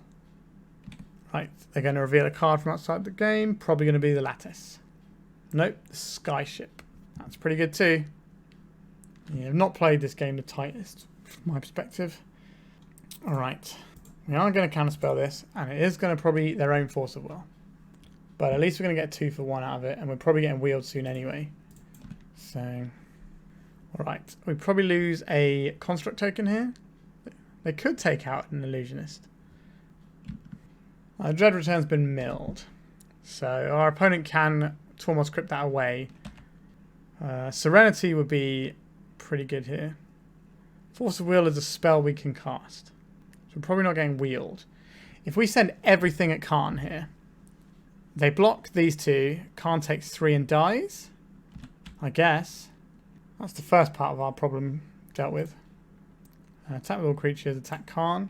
Right, they're going to reveal a card from outside the game. Probably going to be the Lattice. Nope, the Skyship. That's pretty good too. Yeah, I've not played this game the tightest from my perspective. Alright, we are going to counterspell this, and it is going to probably eat their own Force of Will. But at least we're going to get 2 for 1 out of it, and we're probably getting wheeled soon anyway. So, alright, we probably lose a Construct token here. They could take out an Illusionist. Our Dread Return's been milled, so our opponent can Tormod's Crypt that away. Serenity would be pretty good here. Force of Will is a spell we can cast, so we're probably not getting wheeled. If we send everything at Khan here, they block these two. Khan takes 3 and dies. I guess that's the first part of our problem dealt with. Attack with all creatures, attack Khan.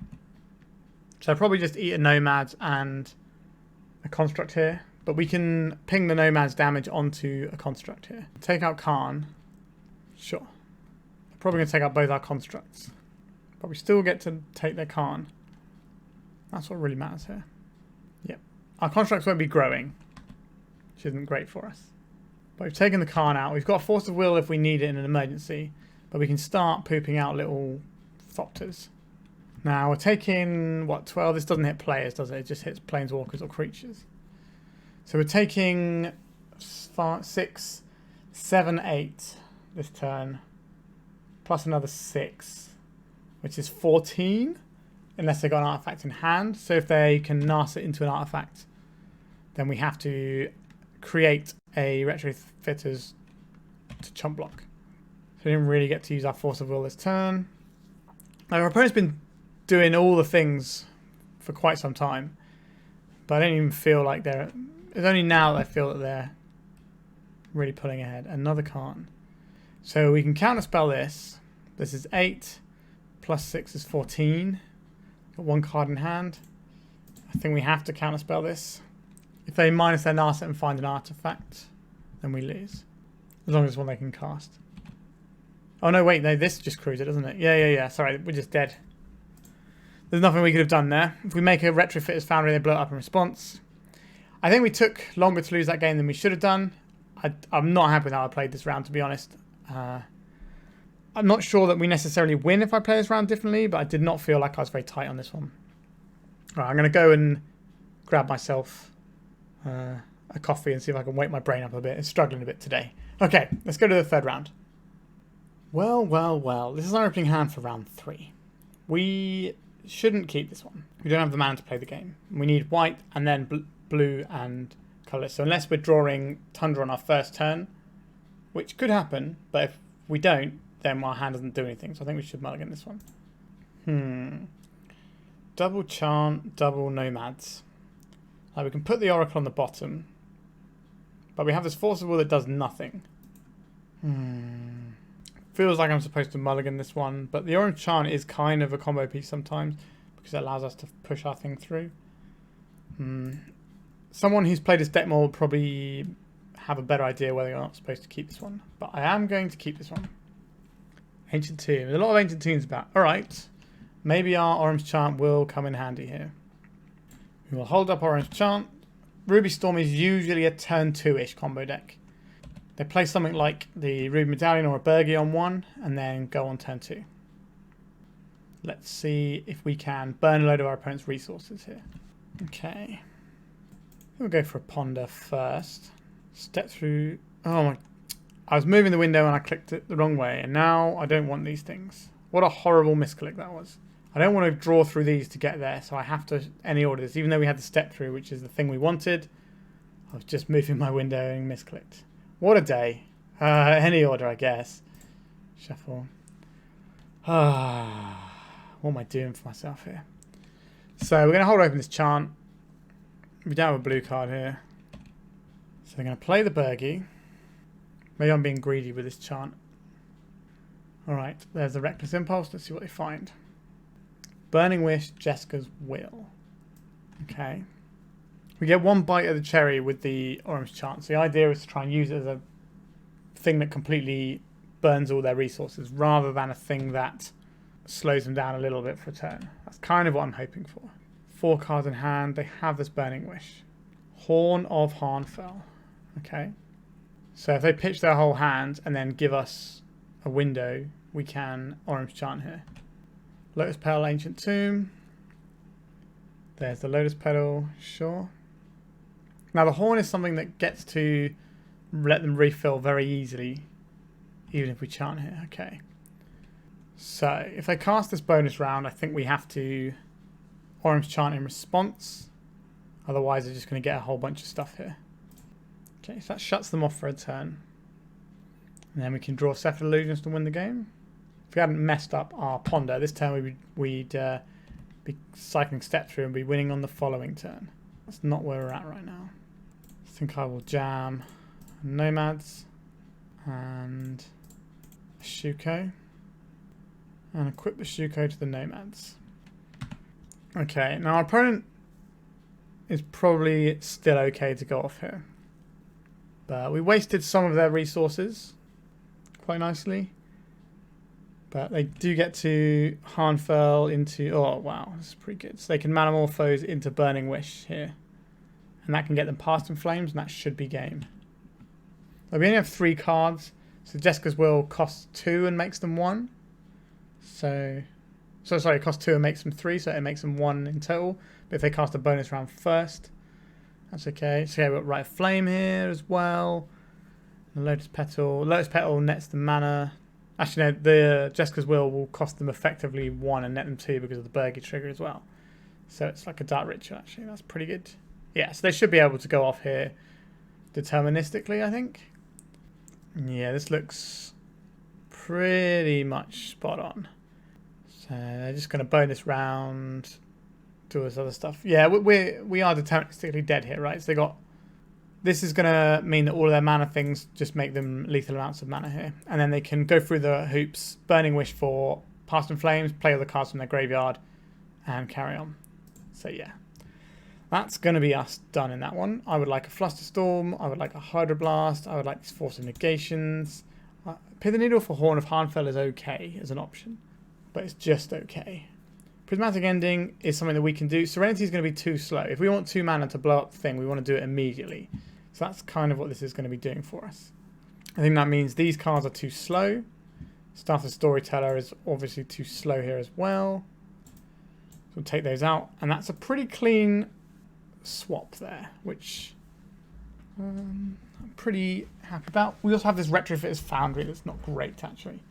So I'll probably just eat a Nomads and a Construct here. But we can ping the Nomads damage onto a Construct here. Take out Khan. Sure. They're probably going to take out both our Constructs. But we still get to take their Khan. That's what really matters here. Yep. Our Constructs won't be growing, which isn't great for us. But we've taken the Khan out. We've got a Force of Will if we need it in an emergency. But we can start pooping out little Thopters. Now we're taking, what, 12? This doesn't hit players, does it? It just hits planeswalkers or creatures. So we're taking 5, 6, 7, 8 this turn. Plus another 6, which is 14. Unless they've got an artifact in hand. So if they can nast it into an artifact, then we have to create a Retrofitters to chump block. So we didn't really get to use our Force of Will this turn. Now, our opponent's been doing all the things for quite some time, but I don't even feel like they're... It's only now that I feel that they're really pulling ahead. Another Khan. So we can counterspell this. This is 8 plus 6 is 14. Got 1 card in hand. I think we have to counterspell this. If they minus their Narset and find an artifact, then we lose. As long as it's one they can cast. Oh no, wait, no, this just cruised it, doesn't it? Yeah. Sorry, we're just dead. There's nothing we could have done there. If we make a Retrofitter's Foundry, they blow it up in response. I think we took longer to lose that game than we should have done. I'm not happy with how I played this round, to be honest. I'm not sure that we necessarily win if I play this round differently, but I did not feel like I was very tight on this one. All right, I'm going to go and grab myself a coffee and see if I can wake my brain up a bit. It's struggling a bit today. Okay, let's go to the third round. Well. This is our opening hand for round 3. We shouldn't keep this one. We don't have the mana to play the game. We need white and then blue and colours. So unless we're drawing Tundra on our first turn, which could happen, but if we don't, then our hand doesn't do anything. So I think we should mulligan this one. Double Chant, double Nomads. We can put the Oracle on the bottom, but we have this Force of Will that does nothing. Feels like I'm supposed to mulligan this one, but the Orange Chant is kind of a combo piece sometimes because it allows us to push our thing through. Someone who's played this deck more will probably have a better idea whether or not I'm supposed to keep this one, but I am going to keep this one. Ancient Tomb. There's a lot of Ancient Tombs about. Alright, maybe our Orange Chant will come in handy here. We will hold up Orange Chant, Ruby Storm is usually a turn 2-ish combo deck. They play something like the Ruby Medallion or a Burgie on 1 and then go on turn 2. Let's see if we can burn a load of our opponent's resources here. Okay. We'll go for a Ponder first. Step through... Oh my... I was moving the window and I clicked it the wrong way, and now I don't want these things. What a horrible misclick that was. I don't want to draw through these to get there, so I have to any order this. Even though we had the step through, which is the thing we wanted, I was just moving my window and misclicked. What a day. Any order, I guess. Shuffle. What am I doing for myself here? So we're going to hold open this Chant. We don't have a blue card here. So we're going to play the Burgie. Maybe I'm being greedy with this Chant. Alright, there's the Reckless Impulse. Let's see what they find. Burning Wish, Jeska's Will. Okay. We get one bite of the cherry with the Orim's Chant. So the idea is to try and use it as a thing that completely burns all their resources rather than a thing that slows them down a little bit for a turn. That's kind of what I'm hoping for. 4 cards in hand. They have this Burning Wish. Horn of Harnfell. Okay. So if they pitch their whole hand and then give us a window, we can Orim's Chant here. Lotus Petal, Ancient Tomb. There's the Lotus Petal, sure. Now the Horn is something that gets to let them refill very easily, even if we Chant here. Okay. So if they cast this bonus round, I think we have to Orim's Chant in response. Otherwise they're just going to get a whole bunch of stuff here. Okay, so that shuts them off for a turn. And then we can draw Cephalid Illusionist to win the game. If we hadn't messed up our Ponder, this turn we'd be cycling step through and be winning on the following turn. That's not where we're at right now. I think I will jam Nomads and a Shuko. And equip the Shuko to the Nomads. Okay, now our opponent is probably still okay to go off here. But we wasted some of their resources quite nicely. But they do get to Harnfell into... Oh, wow. This is pretty good. So they can Manamorphose into Burning Wish here. And that can get them past in Flames, and that should be game. We only have 3 cards. So Jeska's Will costs 2 and makes them 1. So sorry, it costs 2 and makes them 3, so it makes them 1 in total. But if they cast a bonus round first, that's okay. So yeah, we've got Rite of Flame here as well. The Lotus Petal. Lotus Petal nets the mana. Actually, no, the Jeska's Will cost them effectively 1 and net them 2 because of the Burgie trigger as well. So it's like a Dark Ritual, actually. That's pretty good. Yeah, so they should be able to go off here deterministically, I think. Yeah, this looks pretty much spot on. So they're just going to bonus round, do this other stuff. Yeah, we are deterministically dead here, right? So they got... This is going to mean that all of their mana things just make them lethal amounts of mana here. And then they can go through the hoops, Burning Wish for Past in Flames, play all the cards from their graveyard, and carry on. So yeah, that's going to be us done in that one. I would like a Flusterstorm, I would like a Hydroblast, I would like this Force of Negations. Pithing Needle for Horn of Harnfell is okay as an option, but it's just okay. Prismatic Ending is something that we can do. Serenity is going to be too slow. If we want 2 mana to blow up the thing, we want to do it immediately. So that's kind of what this is going to be doing for us. I think that means these cards are too slow. Staff of the Storyteller is obviously too slow here as well. So we'll take those out. And that's a pretty clean swap there, which I'm pretty happy about. We also have this Retrofitter's Foundry that's not great, actually.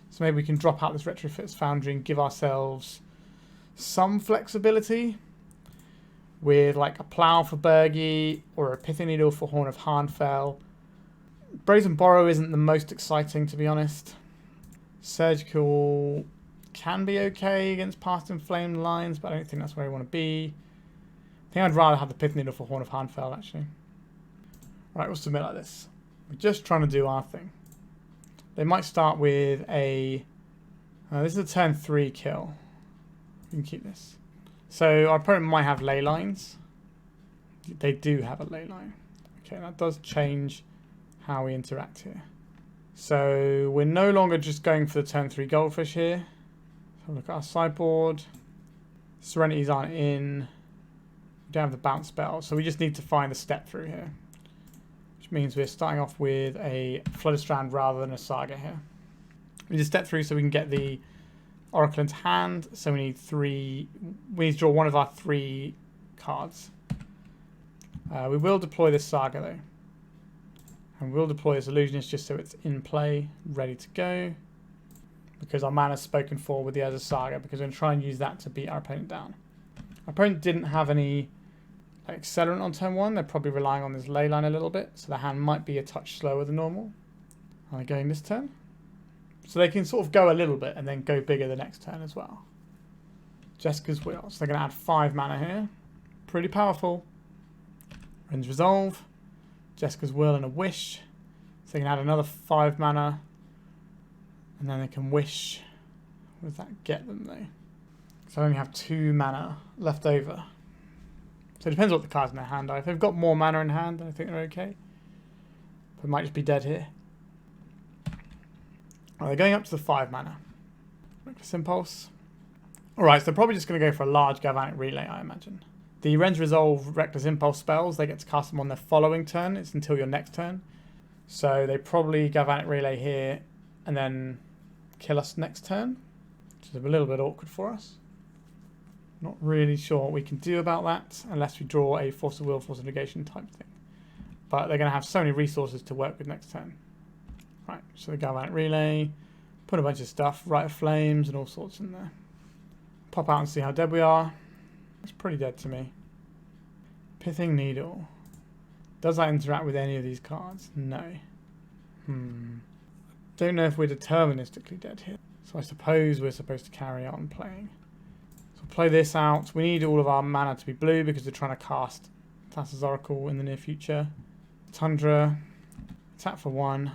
So maybe we can drop out this Retrofitter's Foundry and give ourselves some flexibility with like a Plough for Burgie or a Pithing Needle for Horn of Harnfell. Brazen Borrower isn't the most exciting, to be honest. Surgical can be okay against Past in Flame lines, but I don't think that's where I want to be. I think I'd rather have the Pithing Needle for Horn of Harnfell, actually. Right, we'll submit like this. We're just trying to do our thing. They might start with a... this is a turn 3 kill. We can keep this. So our opponent might have ley lines. They do have a ley line. Okay, that does change how we interact here. So we're no longer just going for the turn 3 Goldfish here. So look at our sideboard. Serenities aren't in. don't have the bounce spell, so we just need to find a step through here. Which means we're starting off with a Flooded Strand rather than a Saga here. We need to step through so we can get the Oracle into hand. So we need to draw one of our 3 cards. We will deploy this Saga though. And we'll deploy this Illusionist just so it's in play, ready to go. Because our mana's spoken for with the Urza Saga, because we're going to try and use that to beat our opponent down. Our opponent didn't have any accelerant on turn 1. They're probably relying on this ley line a little bit, so the hand might be a touch slower than normal. Are they going this turn? So they can sort of go a little bit and then go bigger the next turn as well. Jeska's Will. So they're going to add 5 mana here. Pretty powerful. Ren's Resolve. Jeska's Will and a Wish. So they can add another 5 mana. And then they can Wish. What does that get them though? So I only have 2 mana left over. So it depends what the cards in their hand are. If they've got more mana in hand, then I think they're okay. But it might just be dead here. Well, they're going up to the 5 mana. Reckless Impulse. Alright, so they're probably just going to go for a large Galvanic Relay, I imagine. The Ren's Resolve Reckless Impulse spells, they get to cast them on their following turn. It's until your next turn. So they probably Galvanic Relay here and then kill us next turn. Which is a little bit awkward for us. Not really sure what we can do about that unless we draw a Force of Will, Force of Negation type thing. But they're going to have so many resources to work with next turn. Right, so the Galvanic Relay, put a bunch of stuff, Rite of Flames and all sorts in there. Pop out and see how dead we are. It's pretty dead to me. Pithing Needle. Does that interact with any of these cards? No. Don't know if we're deterministically dead here. So I suppose we're supposed to carry on playing. So play this out. We need all of our mana to be blue because we're trying to cast Thassa's Oracle in the near future. Tundra. Tap for 1.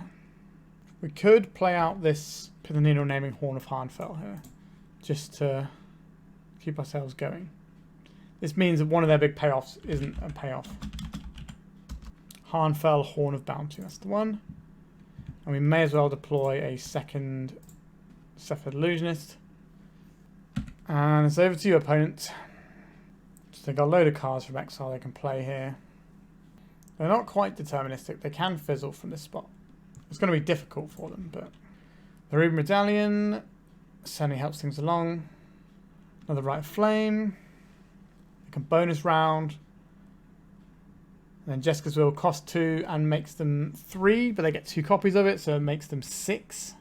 We could play out this Pithing Needle naming Horn of Harnfell here. Just to keep ourselves going. This means that one of their big payoffs isn't a payoff. Harnfell, Horn of Bounty. That's the one. And we may as well deploy a second Cephalid Illusionist. And it's over to you, opponent. So they've got a load of cards from exile they can play here. They're not quite deterministic. They can fizzle from this spot. It's going to be difficult for them, but the Ruby Medallion certainly helps things along. Another Rite of Flame. They can bonus round. And then Jeska's Will cost 2 and makes them 3, but they get 2 copies of it, so it makes them 6. So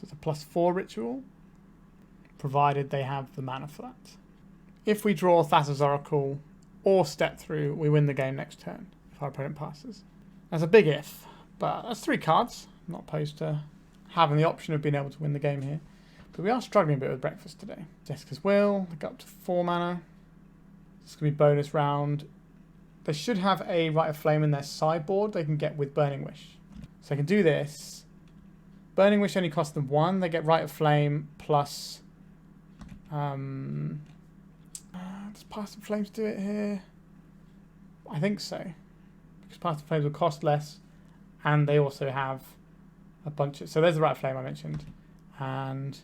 it's a +4 ritual, provided they have the mana for that. If we draw Thassa's Oracle or step through, we win the game next turn if our opponent passes. That's a big if, but that's 3 cards. I'm not opposed to having the option of being able to win the game here. But we are struggling a bit with breakfast today. Jeska's Will, they go up to 4 mana. This is going to be bonus round. They should have a Rite of Flame in their sideboard they can get with Burning Wish. So they can do this. Burning Wish only costs them 1. They get Rite of Flame plus... does Past Flames do it here? I think so. Because Past Flames will cost less. And they also have a bunch of... So there's the Rite of Flame I mentioned. And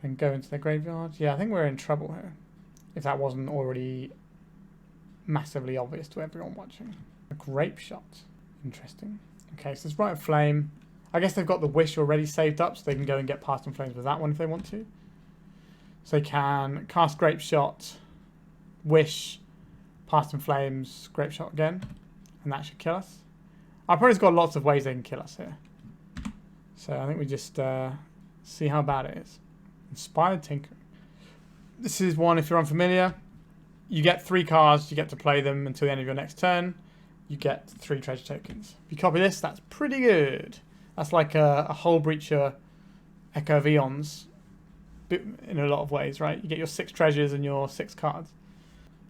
then go into their graveyard. Yeah, I think we're in trouble here. If that wasn't already massively obvious to everyone watching. A Grape Shot. Interesting. Okay, so it's Rite of Flame. I guess they've got the Wish already saved up, so they can go and get Past Flames with that one if they want to. So they can cast Grape Shot, Wish, Past Flames, Grape Shot again. And that should kill us. Our opponent's got lots of ways they can kill us here. So I think we just see how bad it is. Inspired Tinker. This is one, if you're unfamiliar, you get 3 cards, you get to play them until the end of your next turn. You get 3 treasure tokens. If you copy this, that's pretty good. That's like a Hull Breacher Echo of Eons in a lot of ways, right? You get your 6 treasures and your 6 cards.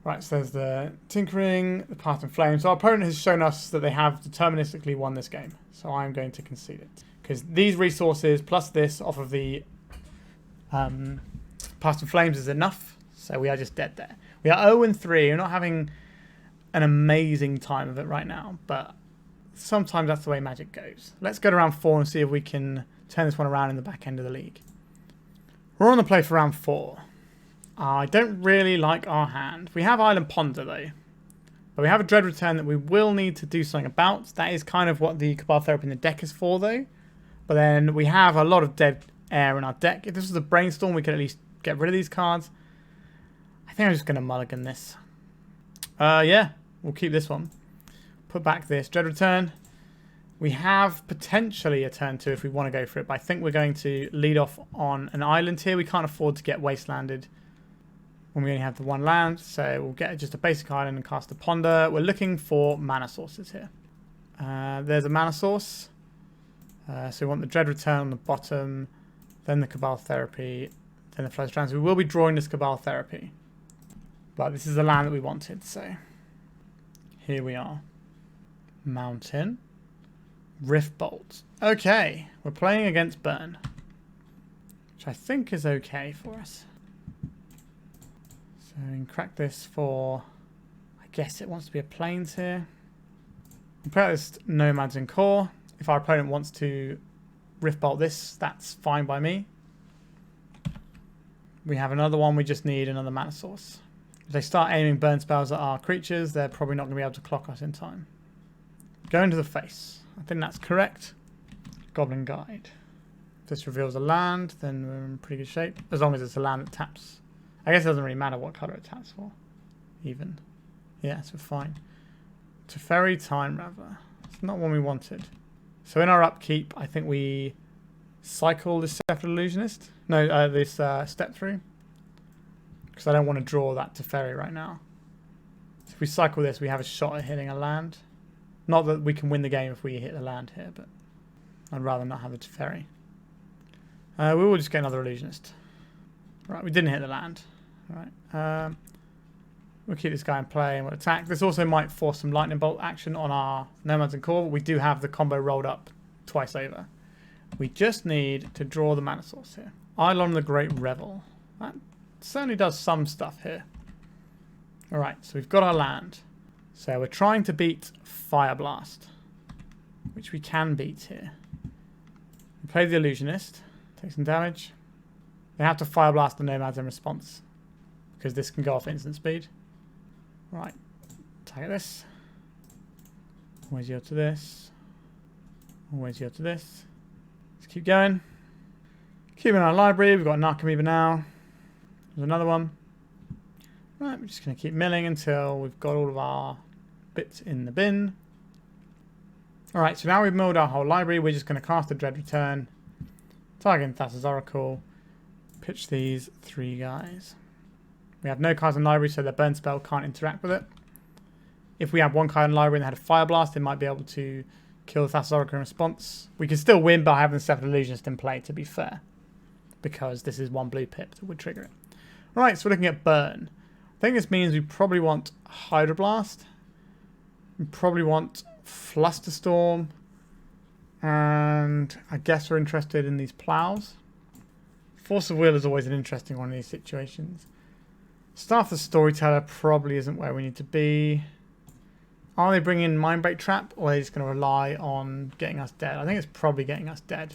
Right, so there's the Tinkering, the Path and Flame. So our opponent has shown us that they have deterministically won this game. So I'm going to concede it. Because these resources plus this off of the Past and Flames is enough. So we are just dead there. We are 0-3. We're not having an amazing time of it right now. But sometimes that's the way Magic goes. Let's go to round 4 and see if we can turn this one around in the back end of the league. We're on the play for round 4. I don't really like our hand. We have Island Ponder though. But we have a Dread Return that we will need to do something about. That is kind of what the Cabal Therapy in the deck is for though. But then we have a lot of dead air in our deck. If this was a Brainstorm, we could at least get rid of these cards. I think I'm just going to mulligan this. Yeah, we'll keep this one. Put back this Dread Return. We have potentially a turn 2 if we want to go for it. But I think we're going to lead off on an island here. We can't afford to get wastelanded when we only have the one land, so we'll get just a basic island and cast a Ponder. We're looking for mana sources here. There's a mana source. So we want the Dread Return on the bottom, then the Cabal Therapy, then the Flooded Strand. We will be drawing this Cabal Therapy. But this is the land that we wanted, so here we are. Mountain. Rift Bolt. Okay, we're playing against Burn, which I think is okay for us. So we can crack this for, I guess it wants to be a Plains here. We'll play this Nomads en-Kor. If our opponent wants to Rift Bolt this, that's fine by me. We have another one, we just need another mana source. If they start aiming burn spells at our creatures, they're probably not going to be able to clock us in time. Go into the face. I think that's correct. Goblin Guide. If this reveals a land, then we're in pretty good shape. As long as it's a land that taps. I guess it doesn't really matter what colour it taps for. Even. Yeah, so fine. Teferi, Time Raveler. It's not one we wanted. So in our upkeep, I think we cycle this Cephalid Illusionist. No, this step through. Because I don't want to draw that Teferi right now. So if we cycle this, we have a shot at hitting a land. Not that we can win the game if we hit the land here, but I'd rather not have a Teferi. We will just get another Illusionist. Right, we didn't hit the land. Right, we'll keep this guy in play and we'll attack. This also might force some lightning bolt action on our Nomads en-Kor, but we do have the combo rolled up twice over. We just need to draw the mana source here. Eidolon the Great Revel. That certainly does some stuff here. Alright, so we've got our land. So we're trying to beat Fire Blast, which we can beat here. We play the Illusionist, take some damage. They have to Fire Blast the Nomads in response, because this can go off instant speed. Right, target this. Always yield to this. Always yield to this. Let's keep going. Keeping our library, we've got Narcomoeba now. There's another one. Right, we're just going to keep milling until we've got all of our bits in the bin. Alright, so now we've milled our whole library. We're just going to cast a Dread Return. Targeting Thassa's Oracle. Pitch these 3 guys. We have no cards in library, so their burn spell can't interact with it. If we had one card in library and they had a Fire Blast, they might be able to kill the Thassa's Oracle in response. We can still win by having the Cephalid Illusionist in play, to be fair. Because this is 1 blue pip that would trigger it. Alright, so we're looking at burn. I think this means we probably want Hydroblast. We probably want Flusterstorm. And I guess we're interested in these plows. Force of Will is always an interesting one in these situations. Staff of the Storyteller probably isn't where we need to be. Are they bringing Mindbreak Trap, or are they just going to rely on getting us dead? I think it's probably getting us dead.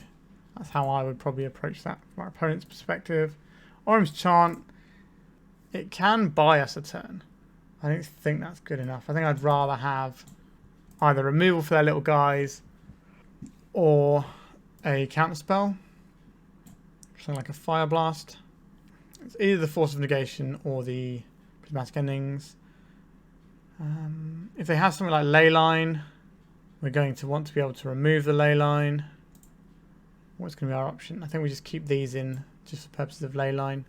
That's how I would probably approach that from our opponent's perspective. Orim's Chant. It can buy us a turn. I don't think that's good enough. I think I'd rather have either removal for their little guys or a counterspell. Something like a Fire Blast. It's either the Force of Negation or the Prismatic Endings. If they have something like Leyline, we're going to want to be able to remove the Leyline. What's going to be our option? I think we just keep these in just for purposes of Leyline,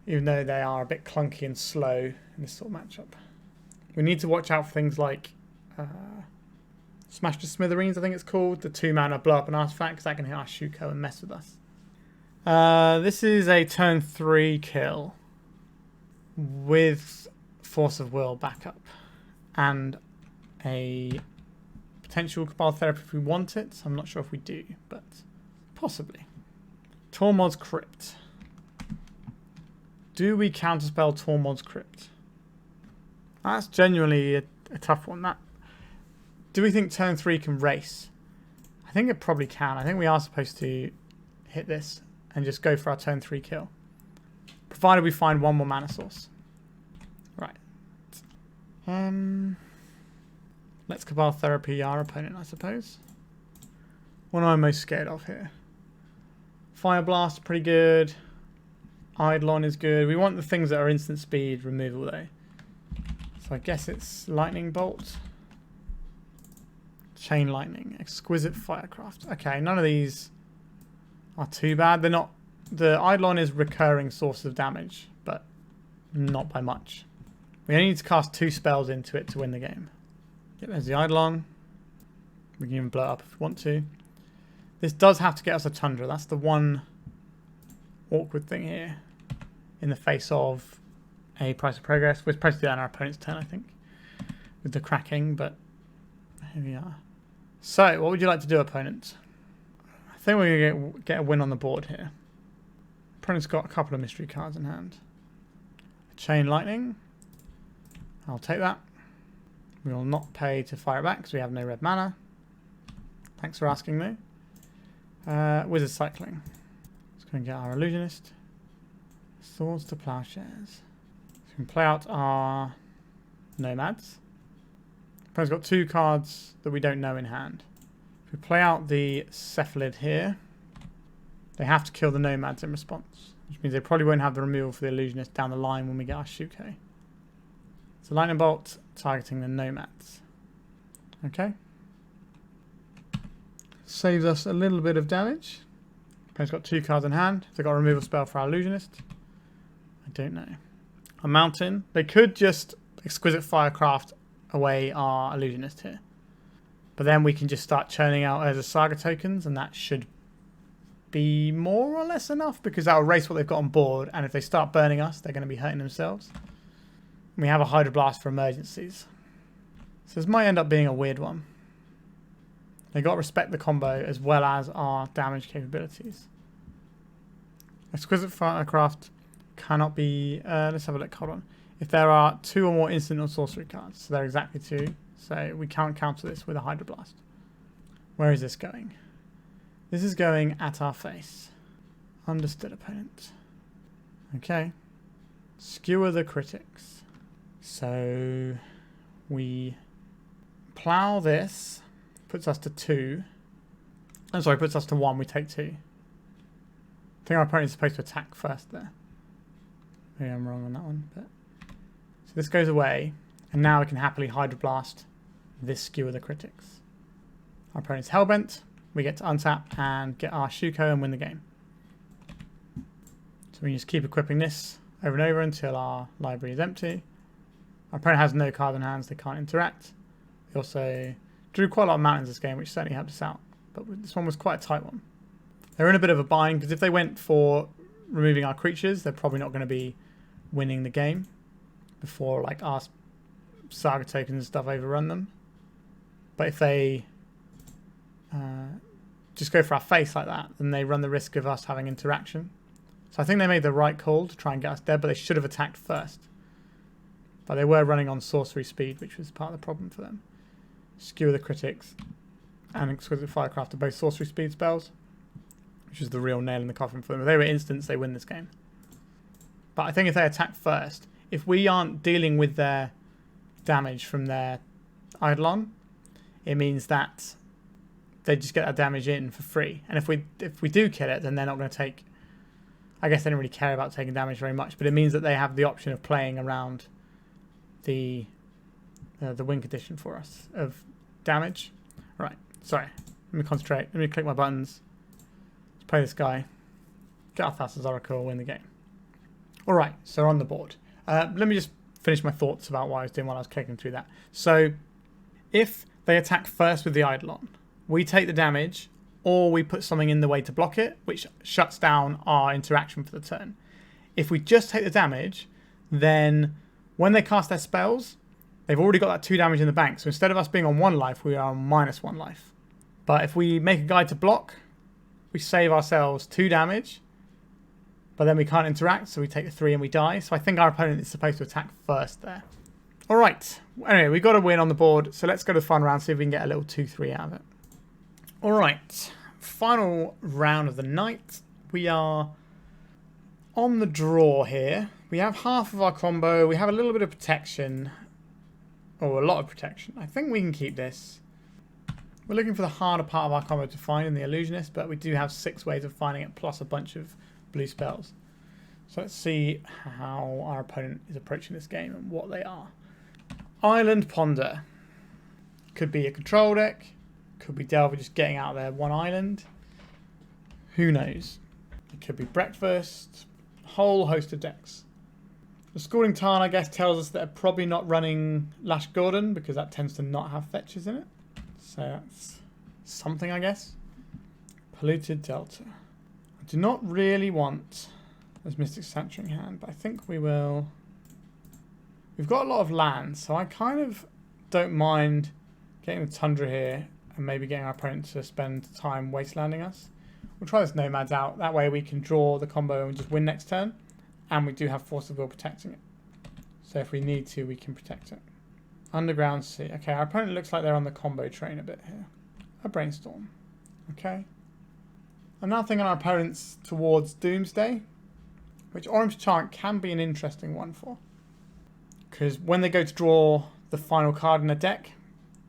even though they are a bit clunky and slow in this sort of matchup. We need to watch out for things like Smash to Smithereens, I think it's called. The 2-mana blow up an artifact, because that can hit our Shuko and mess with us. This is a turn 3 kill with Force of Will backup and a potential Cabal Therapy if we want it. I'm not sure if we do, but possibly. Tormod's Crypt. Do we counterspell Tormod's Crypt? That's genuinely a tough one. Do we think turn 3 can race? I think it probably can. I think we are supposed to hit this and just go for our turn 3 kill. provided we find one more mana source. Right. Let's Cabal Therapy our opponent, I suppose. What am I most scared of here? Fire Blast, pretty good. Eidolon is good. We want the things that are instant speed removal though. So I guess it's Lightning Bolt. Chain Lightning. Exquisite Firecraft. Okay, none of these are too bad. They're not... The Eidolon is recurring source of damage, but not by much. We only need to cast 2 spells into it to win the game. Yep, there's the Eidolon. We can even blow it up if we want to. This does have to get us a Tundra. That's the one awkward thing here. In the face of a Price of Progress. We're supposed to do that on our opponent's turn, I think. With the cracking, but here we are. So, what would you like to do, opponent? I think we're going to get a win on the board here. Opponent's got a couple of mystery cards in hand. A Chain Lightning. I'll take that. We will not pay to fire it back because we have no red mana. Thanks for asking me. Wizard Cycling. Let's go and get our Illusionist. Swords to Plowshares. So we can play out our Nomads. Opponent's got 2 cards that we don't know in hand. If we play out the Cephalid here, they have to kill the Nomads in response, which means they probably won't have the removal for the Illusionist down the line when we get our Shuko. So Lightning Bolt targeting the Nomads. Okay. Saves us a little bit of damage. Opponent's got 2 cards in hand. They've got a removal spell for our Illusionist. I don't know. A Mountain. They could just Exquisite Firecraft away our Illusionist here. But then we can just start churning out Urza Saga tokens, and that should be more or less enough, because that'll erase what they've got on board, and if they start burning us, they're going to be hurting themselves. We have a Hydroblast for emergencies. So this might end up being a weird one. They got to respect the combo as well as our damage capabilities. Exquisite Firecraft cannot be... let's have a look. Hold on. If there are 2 or more instant or sorcery cards, so they're exactly 2, so we can't counter this with a Hydroblast. Where is this going? This is going at our face. Understood, opponent. Okay. Skewer the critics. So we plow this. Puts us to 2. I'm sorry, puts us to 1. We take 2. I think our opponent is supposed to attack first there. Maybe I'm wrong on that one. But so this goes away, and now we can happily Hydroblast this Skewer the Critics. Our opponent's Hellbent. We get to untap and get our Shuko and win the game. So we just keep equipping this over and over until our library is empty. Our opponent has no card in hands, they can't interact. They also drew quite a lot of mountains this game, which certainly helped us out. But this one was quite a tight one. They're in a bit of a bind, because if they went for removing our creatures, they're probably not going to be winning the game before like our Saga tokens and stuff overrun them. But if they just go for our face like that, then they run the risk of us having interaction. So I think they made the right call to try and get us dead, but they should have attacked first. But they were running on sorcery speed, which was part of the problem for them. Skewer the Critics and Exquisite Firecraft are both sorcery speed spells, which is the real nail in the coffin for them. If they were instants, they win this game. But I think if they attack first, if we aren't dealing with their damage from their Eidolon, it means that they just get that damage in for free. And if we do kill it, then they're not going to take... I guess they don't really care about taking damage very much, but it means that they have the option of playing around the win condition for us of damage. Right, sorry. Let me concentrate. Let me click my buttons. Let's play this guy. Get our Thassa's Oracle, win the game. Alright, so we're on the board. Let me just finish my thoughts about what I was doing while I was clicking through that. So, if they attack first with the Eidolon, we take the damage, or we put something in the way to block it, which shuts down our interaction for the turn. If we just take the damage, then when they cast their spells, they've already got that 2 damage in the bank. So instead of us being on 1 life, we are on -1 life. But if we make a guide to block, we save ourselves 2 damage, but then we can't interact, so we take the 3 and we die. So I think our opponent is supposed to attack first there. All right. Anyway, we got a win on the board, so let's go to the fun round, see if we can get a little 2-3 out of it. All right. Final round of the night. We are on the draw here, we have half of our combo. We have a little bit of protection, or a lot of protection. I think we can keep this. We're looking for the harder part of our combo to find in the Illusionist, but we do have 6 ways of finding it, plus a bunch of blue spells. So let's see how our opponent is approaching this game and what they are. Island Ponder. Could be a control deck. Could be Delver just getting out of their one island. Who knows? It could be breakfast. A whole host of decks. The Scalding Tarn, I guess, tells us that they're probably not running Lash Gordon because that tends to not have fetches in it. So that's something, I guess. Polluted Delta. I do not really want this Mystic Sanctuary in hand, but I think we will. We've got a lot of land, so I kind of don't mind getting the Tundra here and maybe getting our opponent to spend time wastelanding us. We'll try this Nomads out. That way we can draw the combo and just win next turn. And we do have Force of Will protecting it. So if we need to, we can protect it. Underground Sea. Okay, our opponent looks like they're on the combo train a bit here. A Brainstorm. Okay. I'm now thinking our opponent's towards Doomsday, which Orim's Chant can be an interesting one for. Because when they go to draw the final card in a deck,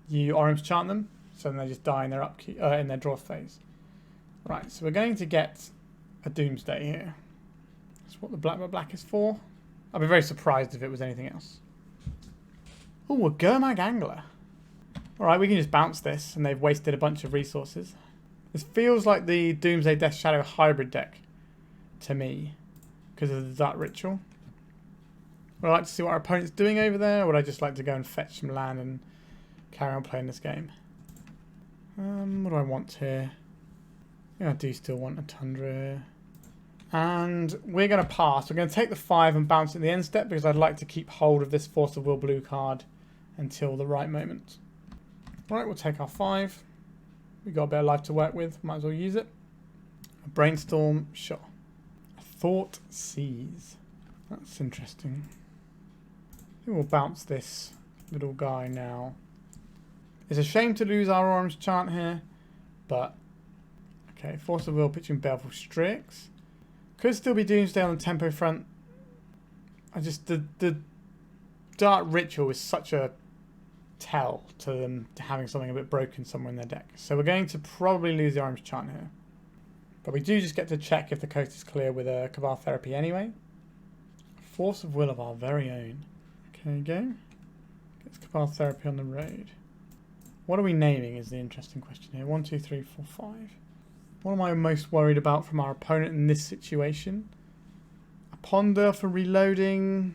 you Orim's Chant them, so then they just die in their upkeep, in their draw phase. Right, so we're going to get a Doomsday here. That's what the black is for. I'd be very surprised if it was anything else. Oh, a Gurmag Angler. Alright, we can just bounce this, and they've wasted a bunch of resources. This feels like the Doomsday Death Shadow hybrid deck to me, because of the Dark Ritual. Would I like to see what our opponent's doing over there, or would I just like to go and fetch some land and carry on playing this game? What do I want here? Yeah, I do still want a Tundra. And we're going to pass. We're going to take the 5 and bounce in the end step because I'd like to keep hold of this Force of Will blue card until the right moment. Right, we'll take our 5. We've got a bit of life to work with. Might as well use it. A Brainstorm, sure. A Thought Seize. That's interesting. I think we'll bounce this little guy now. It's a shame to lose our Orim's Chant here, but okay, Force of Will pitching Baleful Strix. Could still be Doomsday on the tempo front. I just the Dark Ritual is such a tell to them having something a bit broken somewhere in their deck. So we're going to probably lose the Orim's Chant here. But we do just get to check if the coast is clear with a Cabal Therapy anyway. Force of Will of our very own. Okay, go. Gets Cabal Therapy on the road. What are we naming is the interesting question here. 1, 2, 3, 4, 5. What am I most worried about from our opponent in this situation? A Ponder for reloading.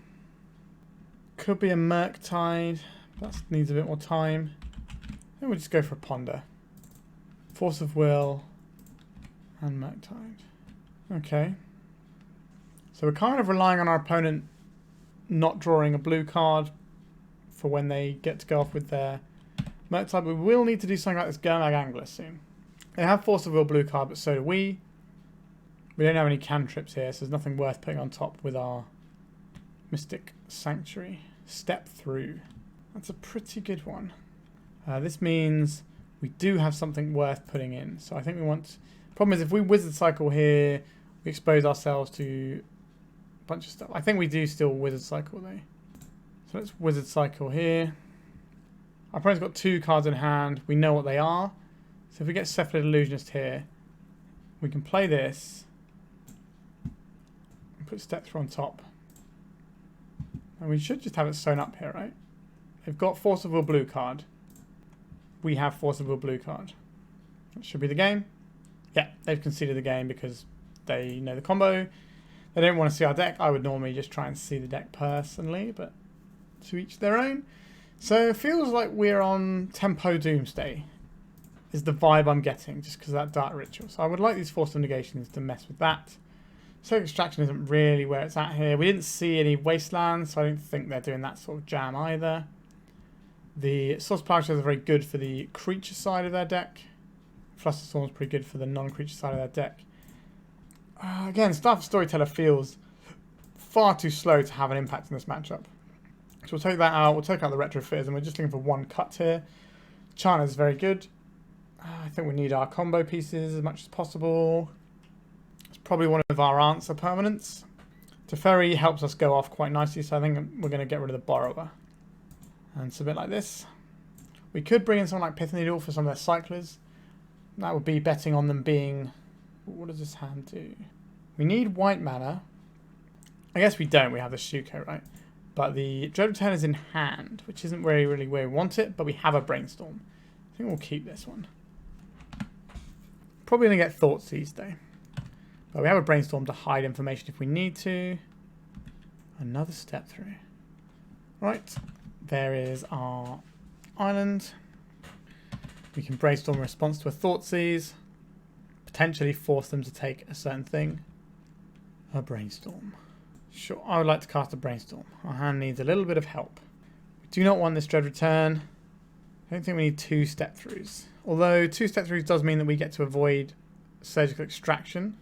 Could be a Murktide. That needs a bit more time. Then we'll just go for a Ponder. Force of Will and Murktide. Okay. So we're kind of relying on our opponent not drawing a blue card for when they get to go off with their Murktide. We will need to do something like this Gurmag Angler soon. They have Force of Will blue card, but so do we. We don't have any cantrips here, so there's nothing worth putting on top with our Mystic Sanctuary. Step Through. That's a pretty good one. This means we do have something worth putting in. So I think we want... Problem is, if we Wizard Cycle here, we expose ourselves to a bunch of stuff. I think we do still Wizard Cycle though. So let's Wizard Cycle here. Our opponent's got 2 cards in hand. We know what they are. So if we get Cephalid Illusionist here, we can play this and put Step Through on top. And we should just have it sewn up here, right? They've got Force of Will blue card. We have Force of Will blue card. That should be the game. Yeah, they've conceded the game because they know the combo. They don't want to see our deck. I would normally just try and see the deck personally, but to each their own. So it feels like we're on Tempo Doomsday is the vibe I'm getting just because of that Dark Ritual. So I would like these Force of Negations to mess with that. Soul Extraction isn't really where it's at here. We didn't see any Wastelands, so I don't think they're doing that sort of jam either. The Source Plowshares are very good for the creature side of their deck. Flusterstorm is pretty good for the non-creature side of their deck. Again, Staff of Storyteller feels far too slow to have an impact in this matchup. So we'll take that out. We'll take out the Retrofitters, and we're just looking for 1 cut here. Chant is very good. I think we need our combo pieces as much as possible. It's probably one of our answer permanents. Teferi helps us go off quite nicely, so I think we're going to get rid of the Borrower. And submit like this. We could bring in something like Pithing Needle for some of their cyclers. That would be betting on them being... What does this hand do? We need white mana. I guess we don't, we have the Shuko, right? But the Dread Return is in hand, which isn't really where we want it, but we have a Brainstorm. I think we'll keep this one. Probably going to get Thoughtseize though. But we have a Brainstorm to hide information if we need to. Another step through. Right, there is our island. We can Brainstorm a response to a Thoughtseize. Potentially force them to take a certain thing. A Brainstorm. Sure, I would like to cast a Brainstorm. Our hand needs a little bit of help. We do not want this Dread Return. I don't think we need 2 step throughs. Although 2 step throughs does mean that we get to avoid Surgical Extraction,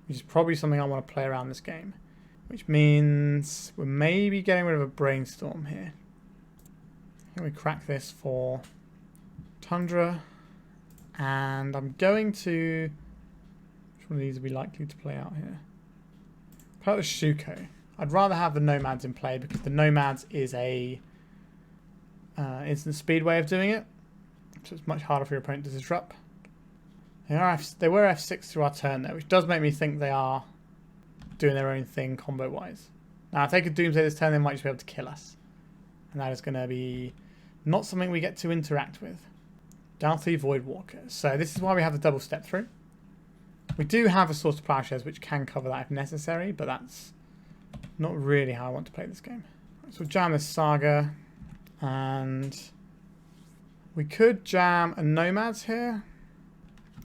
which is probably something I want to play around this game. Which means we're maybe getting rid of a Brainstorm here. I think we crack this for Tundra. And I'm going to... Which one of these are we likely to play out here? Play out the Shuko. I'd rather have the Nomads in play because the Nomads is a instant speed way of doing it. So it's much harder for your opponent to disrupt. They were F6 through our turn there, which does make me think they are doing their own thing combo-wise. Now, if they could Doomsday this turn, they might just be able to kill us. And that is going to be not something we get to interact with. Dalthy Voidwalker. So this is why we have the double step through. We do have a Source of Plowshares which can cover that if necessary, but that's not really how I want to play this game. So we'll jam this Saga, and we could jam a Nomads here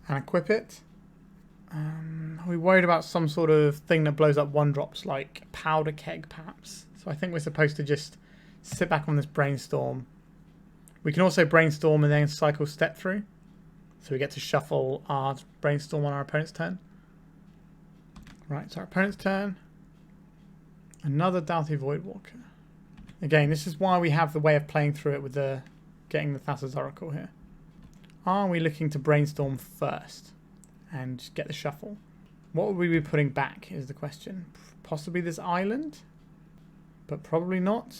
and equip it. Are we worried about some sort of thing that blows up 1-drops like Powder Keg perhaps? So I think we're supposed to just sit back on this Brainstorm. We can also Brainstorm and then cycle step through. So we get to shuffle our Brainstorm on our opponent's turn. Right, so our opponent's turn. Another Dalthy Voidwalker. Again, this is why we have the way of playing through it with the getting the Thassa's Oracle here. Are we looking to Brainstorm first and just get the shuffle? What would we be putting back is the question. Possibly this island, but probably not.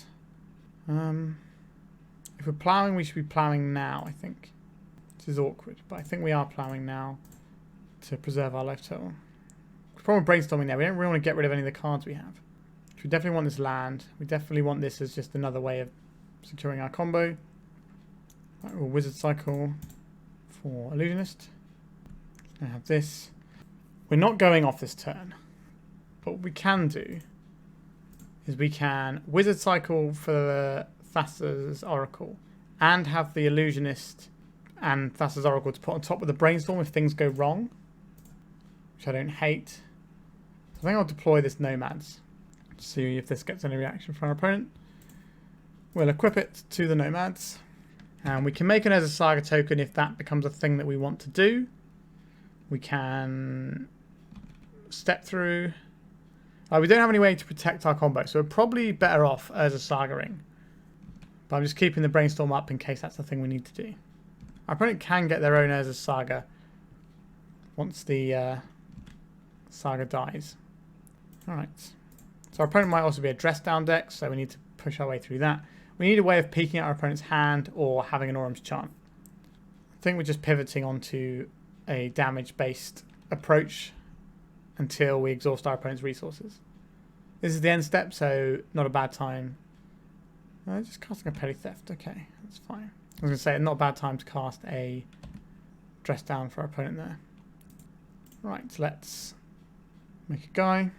If we're ploughing, we should be ploughing now, I think. This is awkward, but I think we are ploughing now to preserve our life total. The problem with Brainstorming there, we don't really want to get rid of any of the cards we have. So we definitely want this land. We definitely want this as just another way of securing our combo. Right, we'll Wizard Cycle for Illusionist. I have this. We're not going off this turn. But what we can do is we can Wizard Cycle for the Thassa's Oracle and have the Illusionist and Thassa's Oracle to put on top of the Brainstorm if things go wrong, which I don't hate. So I think I'll deploy this Nomads to see if this gets any reaction from our opponent. We'll equip it to the Nomads, and we can make it as a Saga token if that becomes a thing that we want to do. We can step through. We don't have any way to protect our combo, so we're probably better off as a Saga ring. But I'm just keeping the Brainstorm up in case that's the thing we need to do. Our opponent can get their own Urza Saga once the Saga dies. Alright. So our opponent might also be a dress down deck, so we need to push our way through that. We need a way of peeking at our opponent's hand or having an Orim's Chant. I think we're just pivoting onto a damage-based approach until we exhaust our opponent's resources. This is the end step, so not a bad time. Just casting a Petty Theft, okay, that's fine. I was going to say, not a bad time to cast a dress down for our opponent there. Right, so let's make a guy.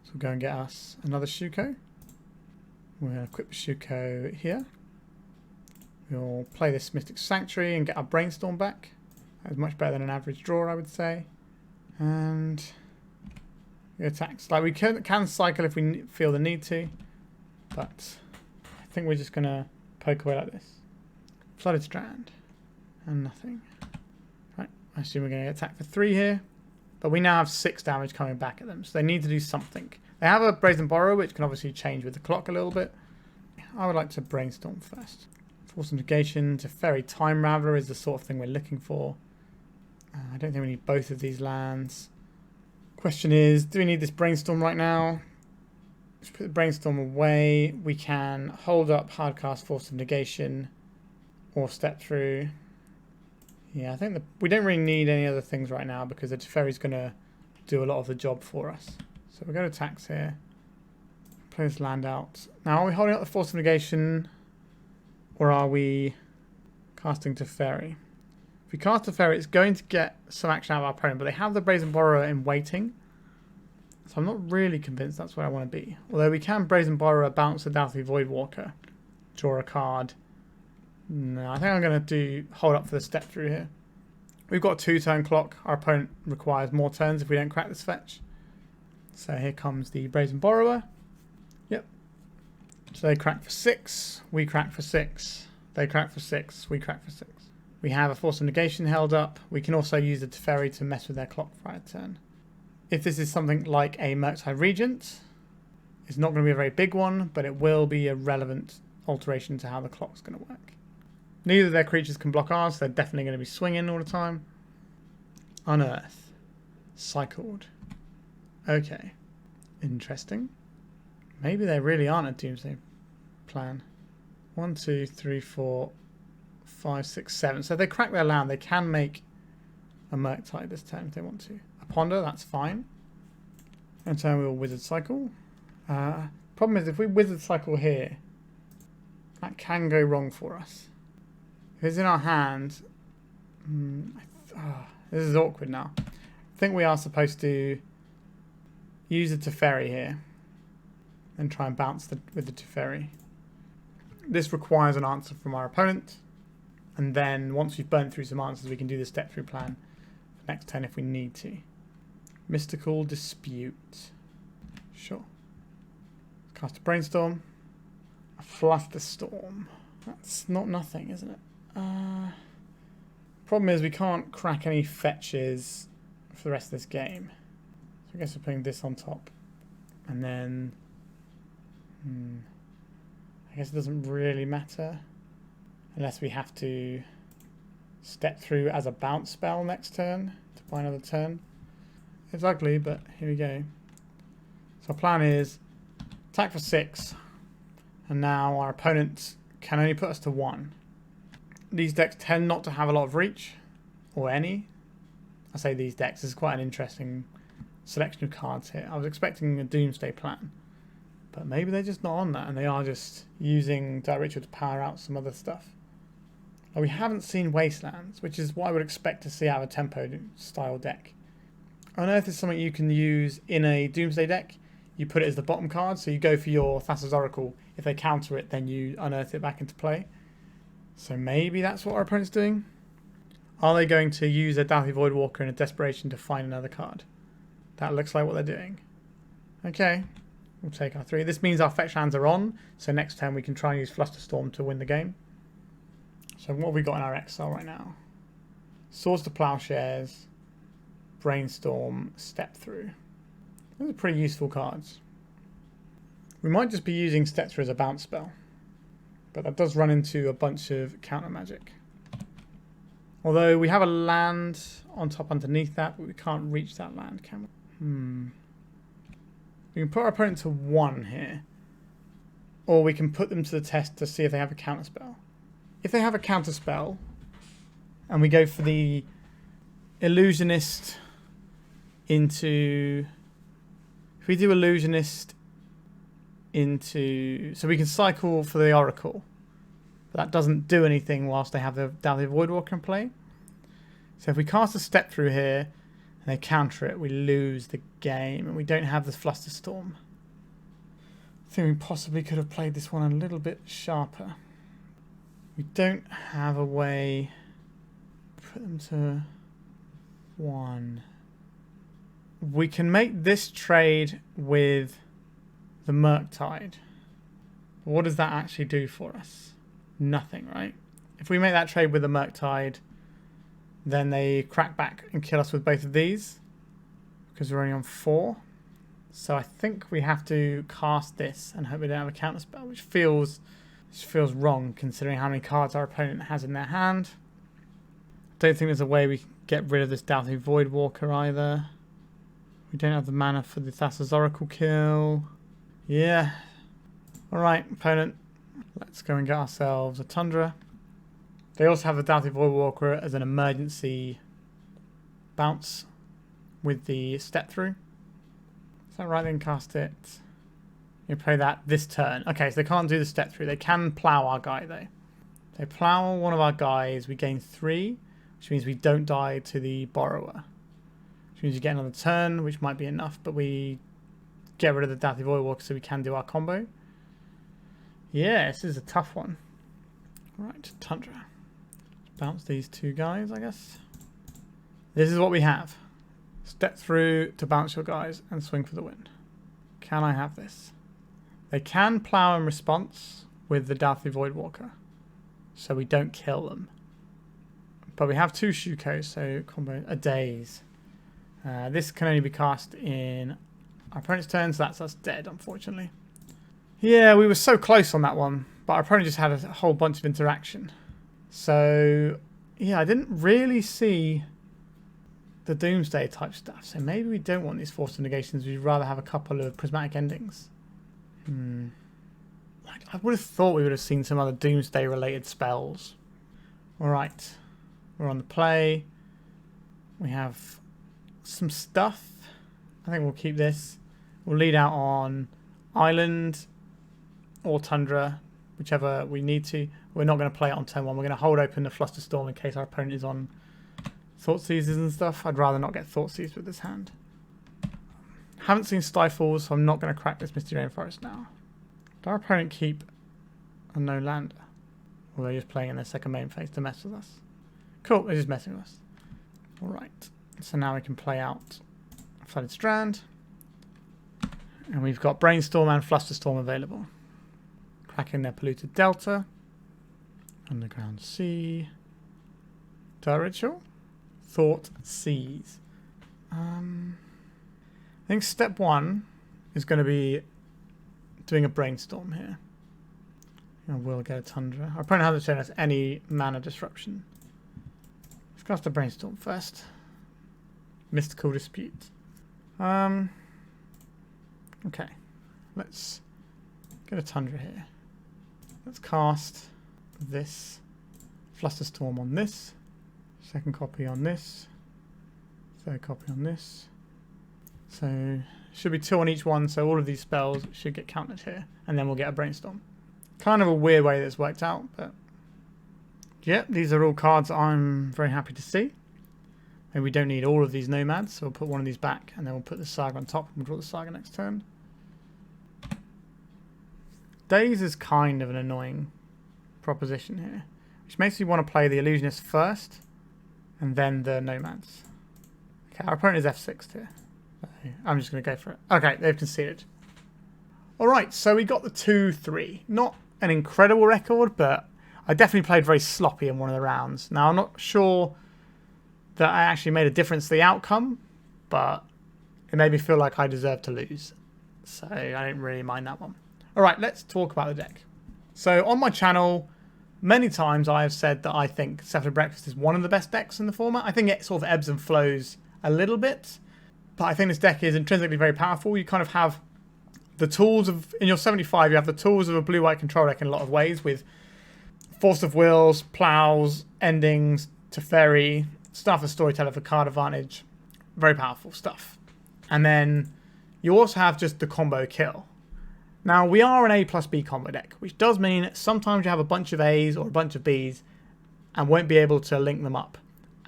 So we'll go and get us another Shuko. We're going to equip the Shuko here. We'll play this Mystic Sanctuary and get our Brainstorm back. That is much better than an average draw, I would say. And we attack. Like we can cycle if we feel the need to, but I think we're just going to poke away like this. Flooded Strand. And nothing. Right, I assume we're going to attack for 3 here. But we now have 6 damage coming back at them, so they need to do something. They have a Brazen Borrower, which can obviously change with the clock a little bit. I would like to Brainstorm first. Force Negation to Teferi Time Raveler is the sort of thing we're looking for. I don't think we need both of these lands. Question is, do we need this Brainstorm right now? Let's put the Brainstorm away. We can hold up Hardcast, Force of Negation, or Step Through. Yeah, I think we don't really need any other things right now because the Teferi's going to do a lot of the job for us. So we're going to tax here. Play this land out. Now, are we holding up the Force of Negation, or are we casting Teferi? If we cast Teferi, it's going to get some action out of our opponent, but they have the Brazen Borrower in waiting. So I'm not really convinced that's where I want to be. Although we can Brazen Borrower, bounce the Doughty Voidwalker, draw a card. No, I think I'm going to hold up for the step through here. We've got a 2-turn clock. Our opponent requires more turns if we don't crack this fetch. So here comes the Brazen Borrower. Yep. So they crack for 6. We crack for 6. They crack for 6. We crack for 6. We have a Force of Negation held up. We can also use the Teferi to mess with their clock for a turn. If this is something like a Murktide Regent, it's not going to be a very big one, but it will be a relevant alteration to how the clock's going to work. Neither of their creatures can block ours, so they're definitely going to be swinging all the time. Unearth. Cycled. Okay. Interesting. Maybe they really aren't a Doomsday plan. 1, 2, 3, 4, 5, 6, 7. So if they crack their land, they can make a Murktide this turn if they want to. A Ponder, that's fine. And turn we'll Wizard Cycle. Problem is, if we Wizard Cycle here, that can go wrong for us. If it's in our hand, this is awkward now. I think we are supposed to use the Teferi here and try and bounce with the Teferi. This requires an answer from our opponent, and then once we've burnt through some answers, we can do the step through plan for next turn if we need to. Mystical Dispute. Sure. Cast a Brainstorm. A Flusterstorm. That's not nothing, isn't it? Problem is we can't crack any fetches for the rest of this game. So I guess we're putting this on top. And then... I guess it doesn't really matter. Unless we have to step through as a bounce spell next turn to buy another turn. It's ugly, but here we go. So our plan is attack for 6. And now our opponent can only put us to 1. These decks tend not to have a lot of reach, or any. I say these decks, this is quite an interesting selection of cards here. I was expecting a Doomsday plan, but maybe they're just not on that, and they are just using Dark Ritual to power out some other stuff. Now, we haven't seen Wastelands, which is what I would expect to see out of a Tempo style deck. Unearth is something you can use in a Doomsday deck. You put it as the bottom card, so you go for your Thassa's Oracle. If they counter it, then you unearth it back into play. So maybe that's what our opponent's doing. Are they going to use a Doughty Voidwalker in a desperation to find another card? That looks like what they're doing. Okay, we'll take our 3. This means our fetch lands are on, so next turn we can try and use Flusterstorm to win the game. So what have we got in our exile right now? Swords to Plowshares, Brainstorm, Step Through. Those are pretty useful cards. We might just be using Step Through as a bounce spell, but that does run into a bunch of counter magic. Although we have a land on top underneath that, but we can't reach that land, can we? We can put our opponent to 1 here, or we can put them to the test to see if they have a counter spell. If they have a counter spell, and we go for the Illusionist into... If we do Illusionist into... So we can cycle for the Oracle, but that doesn't do anything whilst they have the Doughty Voidwalker in play. So if we cast a Step Through here, and they counter it, we lose the game, and we don't have this Flusterstorm. I think we possibly could have played this one a little bit sharper. We don't have a way to put them to 1. We can make this trade with the Murktide. But what does that actually do for us? Nothing, right? If we make that trade with the Murktide, then they crack back and kill us with both of these, because we're only on 4. So I think we have to cast this and hope we don't have a counterspell, which feels wrong considering how many cards our opponent has in their hand. Don't think there's a way we can get rid of this Doughty Voidwalker either. We don't have the mana for the Thassa's Oracle kill. Yeah. Alright, opponent. Let's go and get ourselves a Tundra. They also have the Doughty Voidwalker as an emergency bounce with the step through. Is that right? Then cast it. You play that this turn. Okay, so they can't do the step through. They can plow our guy though. They plow one of our guys. We gain 3, which means we don't die to the Borrower. Which means you get another turn, which might be enough, but we get rid of the Doughty Voidwalker so we can do our combo. Yeah, this is a tough one. Right, Tundra. Bounce these 2 guys, I guess. This is what we have. Step through to bounce your guys and swing for the win. Can I have this? They can plow in response with the Doughty Voidwalker, so we don't kill them. But we have 2 Shuko, so combo a daze. This can only be cast in our opponent's turn, so that's us dead, unfortunately. Yeah, we were so close on that one, but our opponent just had a whole bunch of interaction. So, yeah, I didn't really see the Doomsday type stuff, so maybe we don't want these forced negations. We'd rather have a couple of prismatic endings. I would have thought we would have seen some other Doomsday related spells. Alright, we're on the play. We have some stuff. I think we'll keep this. We'll lead out on Island or Tundra, whichever we need to. We're not going to play it on turn 1. We're going to hold open the Flusterstorm in case our opponent is on Thoughtseizes and stuff. I'd rather not get Thoughtseized with this hand. Haven't seen Stifles, so I'm not going to crack this Misty Rainforest now. Did our opponent keep a no-lander? Or they're just playing in their second main phase to mess with us? Cool, they're just messing with us. Alright, so now we can play out Flooded Strand. And we've got Brainstorm and Flusterstorm available. Cracking their Polluted Delta. Underground Sea. Dirt Ritual. Thoughtseize. I think step 1 is going to be doing a Brainstorm here. And we'll get a Tundra. Our opponent hasn't shown us any mana disruption. Let's cast a Brainstorm first. Mystical Dispute. Okay. Let's get a Tundra here. Let's cast this Flusterstorm on this. Second copy on this. Third copy on this. So should be 2 on each one, so all of these spells should get countered here, and then we'll get a Brainstorm. Kind of a weird way that's worked out, but yeah, these are all cards I'm very happy to see. Maybe we don't need all of these Nomads, so we'll put one of these back, and then we'll put the Saga on top, and we'll draw the Saga next turn. Daze is kind of an annoying proposition here, which makes me want to play the Illusionist first, and then the Nomads. Okay, our opponent is F6 here. I'm just going to go for it. Okay, they've conceded. Alright, so we got the 2-3. Not an incredible record, but I definitely played very sloppy in one of the rounds. Now, I'm not sure that I actually made a difference to the outcome, but it made me feel like I deserved to lose. So I didn't really mind that one. Alright, let's talk about the deck. So on my channel, many times I have said that I think Cephalid Breakfast is one of the best decks in the format. I think it sort of ebbs and flows a little bit, but I think this deck is intrinsically very powerful. You kind of have the tools of, in your 75, you have the tools of a blue-white control deck in a lot of ways, with Force of Wills, Plows, Endings, Teferi, Staff of the Storyteller for card advantage. Very powerful stuff. And then you also have just the combo kill. Now, we are an A plus B combo deck, which does mean sometimes you have a bunch of A's or a bunch of B's and won't be able to link them up.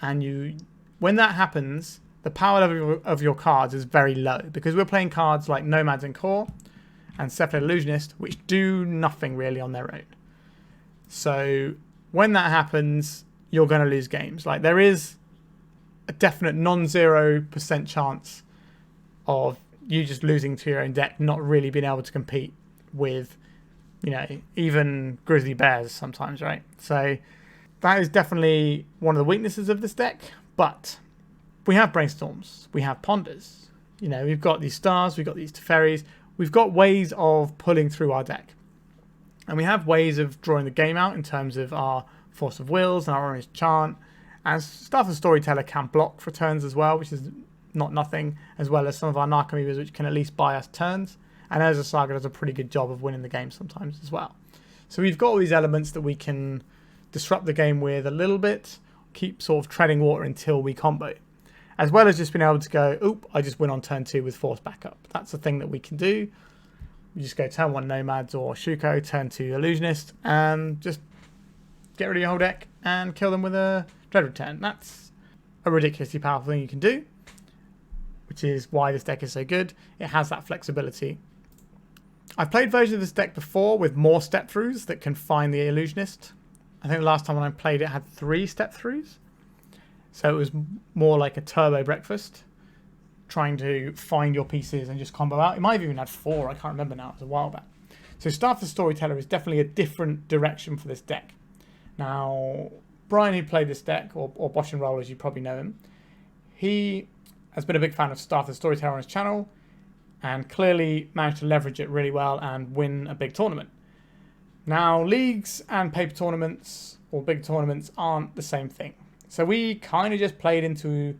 And when that happens, the power level of your cards is very low, because we're playing cards like Nomads en-Kor and Cephalid Illusionist, which do nothing really on their own. So when that happens, you're going to lose games. Like, there is a definite non-0% chance of you just losing to your own deck, not really being able to compete with, you know, even Grizzly Bears sometimes, right? So that is definitely one of the weaknesses of this deck, but we have Brainstorms, we have Ponders, you know, we've got these stars, we've got these Teferis, we've got ways of pulling through our deck. And we have ways of drawing the game out in terms of our Force of Wills and our Orange Chant. And Staff of the Storyteller can block for turns as well, which is not nothing, as well as some of our Narcomoebas, which can at least buy us turns. And Urza Saga does a pretty good job of winning the game sometimes as well. So we've got all these elements that we can disrupt the game with a little bit, keep sort of treading water until we combo. As well as just being able to go, oop, I just win on turn 2 with force backup. That's a thing that we can do. You just go turn 1 Nomads or Shuko, turn 2 Illusionist, and just get rid of your whole deck and kill them with a Dread Return. That's a ridiculously powerful thing you can do, which is why this deck is so good. It has that flexibility. I've played versions of this deck before with more step-throughs that can find the Illusionist. I think the last time when I played it had 3 step-throughs. So it was more like a turbo breakfast, trying to find your pieces and just combo out. It might have even had 4, I can't remember now, it was a while back. So Staff of the Storyteller is definitely a different direction for this deck. Now, Brian, who played this deck, or BOSHNROLL as you probably know him, he has been a big fan of Staff of the Storyteller on his channel, and clearly managed to leverage it really well and win a big tournament. Now, leagues and paper tournaments, or big tournaments, aren't the same thing. So we kind of just played into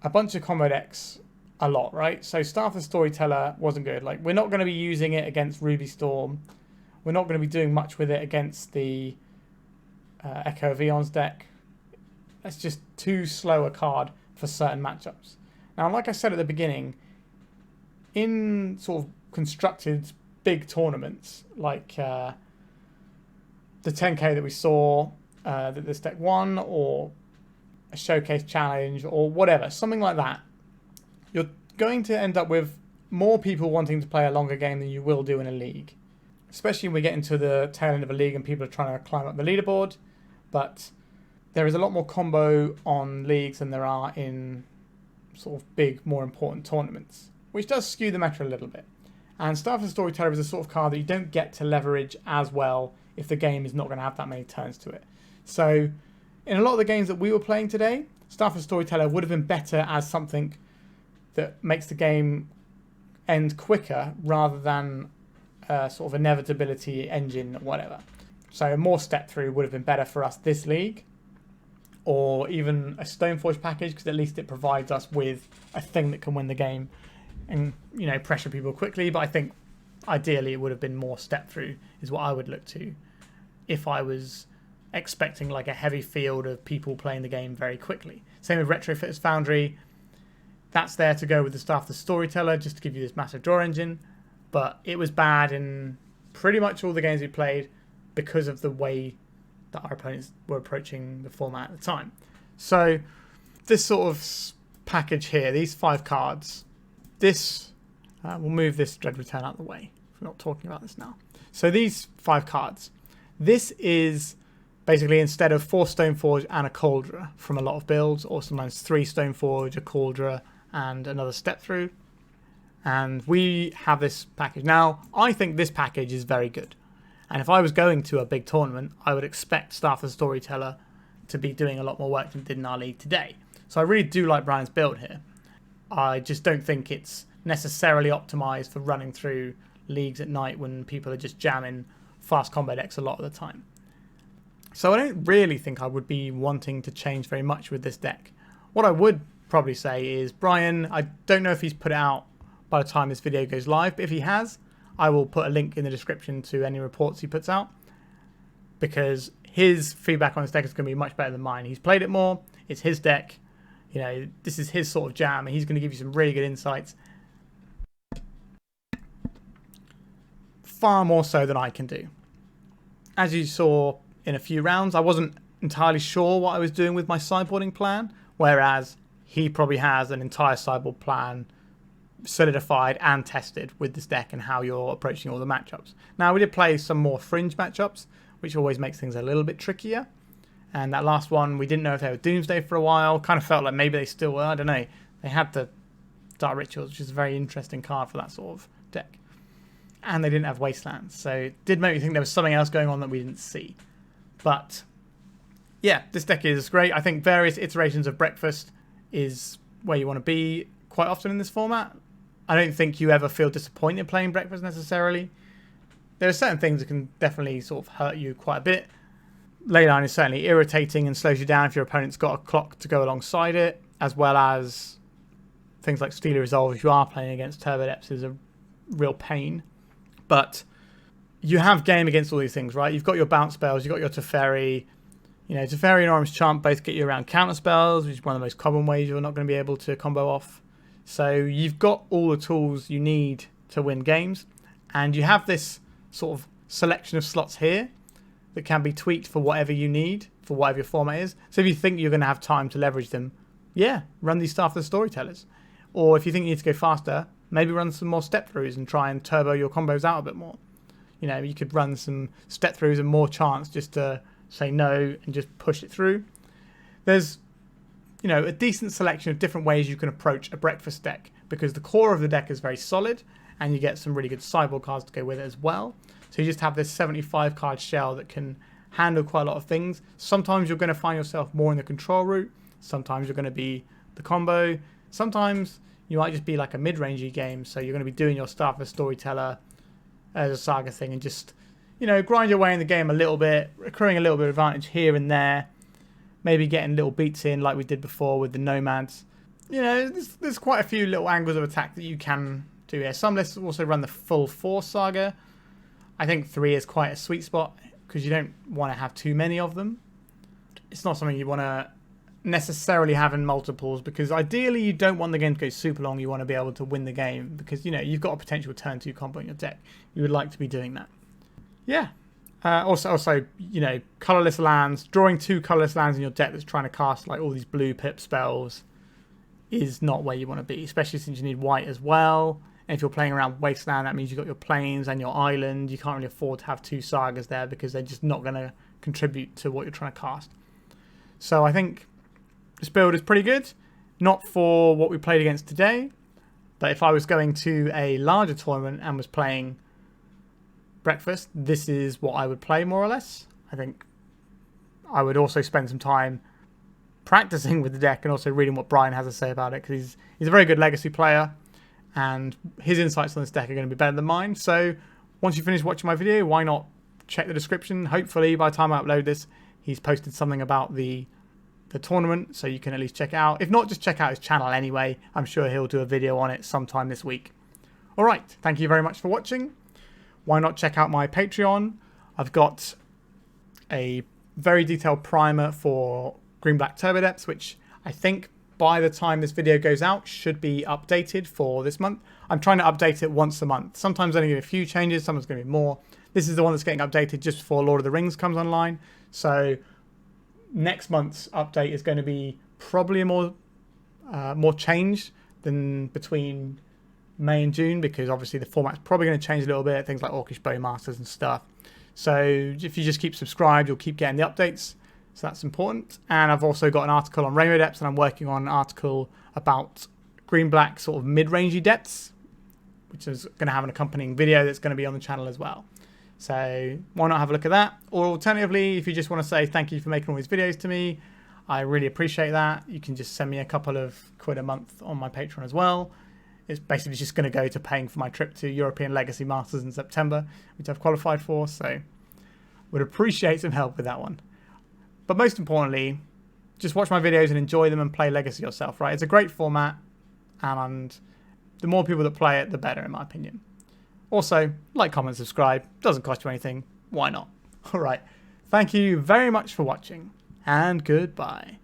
a bunch of combo decks a lot, right? So Staff of the Storyteller wasn't good. Like, we're not going to be using it against Ruby Storm. We're not going to be doing much with it against the Echo of Eons deck. That's just too slow a card for certain matchups. Now, like I said at the beginning, in sort of constructed big tournaments, like the 10K that we saw that this deck won, or a showcase challenge, or whatever, something like that, you're going to end up with more people wanting to play a longer game than you will do in a league. Especially when we get into the tail end of a league and people are trying to climb up the leaderboard. But there is a lot more combo on leagues than there are in sort of big, more important tournaments, which does skew the meta a little bit. And Staff of the Storyteller is a sort of card that you don't get to leverage as well if the game is not going to have that many turns to it. So in a lot of the games that we were playing today, Staff of the Storyteller would have been better as something that makes the game end quicker rather than sort of inevitability engine or whatever. So a more step through would have been better for us this league, or even a Stoneforge package, because at least it provides us with a thing that can win the game and, you know, pressure people quickly. But I think ideally it would have been more step through is what I would look to if I was expecting like a heavy field of people playing the game very quickly. Same with Retrofitter Foundry. That's there to go with the Staff of the Storyteller, just to give you this massive draw engine. But it was bad in pretty much all the games we played because of the way that our opponents were approaching the format at the time. So this sort of package here, these 5 cards, this, we'll move this Dread Return out of the way. We're not talking about this now. So these 5 cards, this is basically instead of 4 Stoneforge and a Cauldra from a lot of builds, or sometimes 3 Stoneforge, a Cauldra, and another step through. And we have this package. Now, I think this package is very good. And if I was going to a big tournament, I would expect Staff of the Storyteller to be doing a lot more work than it did in our league today. So I really do like Brian's build here. I just don't think it's necessarily optimized for running through leagues at night when people are just jamming fast combo decks a lot of the time. So I don't really think I would be wanting to change very much with this deck. What I would probably say is, Brian, I don't know if he's put it out by the time this video goes live, but if he has, I will put a link in the description to any reports he puts out, because his feedback on this deck is going to be much better than mine. He's played it more, it's his deck, you know, this is his sort of jam, and he's going to give you some really good insights. Far more so than I can do. As you saw in a few rounds, I wasn't entirely sure what I was doing with my sideboarding plan, whereas he probably has an entire sideboard plan solidified and tested with this deck and how you're approaching all the matchups. Now, we did play some more fringe matchups, which always makes things a little bit trickier. And that last one, we didn't know if they were Doomsday for a while. Kind of felt like maybe they still were. I don't know. They had the Dark Rituals, which is a very interesting card for that sort of deck. And they didn't have Wastelands. So it did make me think there was something else going on that we didn't see. But yeah, this deck is great. I think various iterations of Breakfast is where you want to be quite often in this format. I don't think you ever feel disappointed playing Breakfast necessarily. There are certain things that can definitely sort of hurt you quite a bit. Leyline is certainly irritating and slows you down if your opponent's got a clock to go alongside it, as well as things like Steely Resolve, if you are playing against Turbo Depths, is a real pain. But you have game against all these things, right? You've got your bounce spells, you've got your Teferi. You know, Teferi and Orim's Chant both get you around counter spells, which is one of the most common ways you're not going to be able to combo off. So you've got all the tools you need to win games. And you have this sort of selection of slots here that can be tweaked for whatever you need, for whatever your format is. So if you think you're going to have time to leverage them, yeah, run these Staff of the Storytellers. Or if you think you need to go faster, maybe run some more step throughs and try and turbo your combos out a bit more. You know, you could run some step throughs and more chance just to say no and just push it through. There's, you know, a decent selection of different ways you can approach a breakfast deck, because the core of the deck is very solid and you get some really good sideboard cards to go with it as well. So you just have this 75 card shell that can handle quite a lot of things. Sometimes you're going to find yourself more in the control route. Sometimes you're going to be the combo. Sometimes you might just be like a mid-rangey game. So you're going to be doing your Staff of the Storyteller as a Saga thing and just, you know, grind your way in the game a little bit, accruing a little bit of advantage here and there. Maybe getting little beats in like we did before with the Nomads. You know, there's quite a few little angles of attack that you can do here. Some lists also run the full 4 Saga. I think 3 is quite a sweet spot because you don't want to have too many of them. It's not something you want to necessarily have in multiples, because ideally you don't want the game to go super long. You want to be able to win the game because, you know, you've got a potential turn 2 combo in your deck. You would like to be doing that. Yeah. Also, you know, colorless lands. Drawing 2 colorless lands in your deck that's trying to cast like all these blue pip spells is not where you want to be, especially since you need white as well. And if you're playing around Wasteland, that means you've got your plains and your island. You can't really afford to have 2 Sagas there because they're just not going to contribute to what you're trying to cast. So I think this build is pretty good. Not for what we played against today, but if I was going to a larger tournament and was playing breakfast, this is what I would play more or less. I think I would also spend some time practicing with the deck and also reading what Brian has to say about it, because he's a very good legacy player and his insights on this deck are going to be better than mine. So once you finish watching my video, why not check the description? Hopefully by the time I upload this, he's posted something about the tournament, so you can at least check it out. If not, just check out his channel anyway. I'm sure he'll do a video on it sometime this week. Alright, thank you very much for watching. Why not check out my Patreon? I've got a very detailed primer for Green-Black Turbo Depths, which I think by the time this video goes out should be updated for this month. I'm trying to update it once a month. Sometimes only a few changes, sometimes going to be more. This is the one that's getting updated just before Lord of the Rings comes online. So next month's update is going to be probably a more change than between May and June, because obviously the format's probably going to change a little bit, things like Orcish Bowmasters and stuff. So if you just keep subscribed, you'll keep getting the updates. So that's important. And I've also got an article on Rainbow Depths, and I'm working on an article about green-black sort of mid-rangey depths, which is going to have an accompanying video that's going to be on the channel as well. So why not have a look at that? Or alternatively, if you just want to say thank you for making all these videos to me, I really appreciate that. You can just send me a couple of quid a month on my Patreon as well. It's basically just going to go to paying for my trip to European Legacy Masters in September, which I've qualified for. So would appreciate some help with that one. But most importantly, just watch my videos and enjoy them and play Legacy yourself, right? It's a great format, and the more people that play it, the better, in my opinion. Also, like, comment, subscribe. Doesn't cost you anything. Why not? All right. Thank you very much for watching, and goodbye.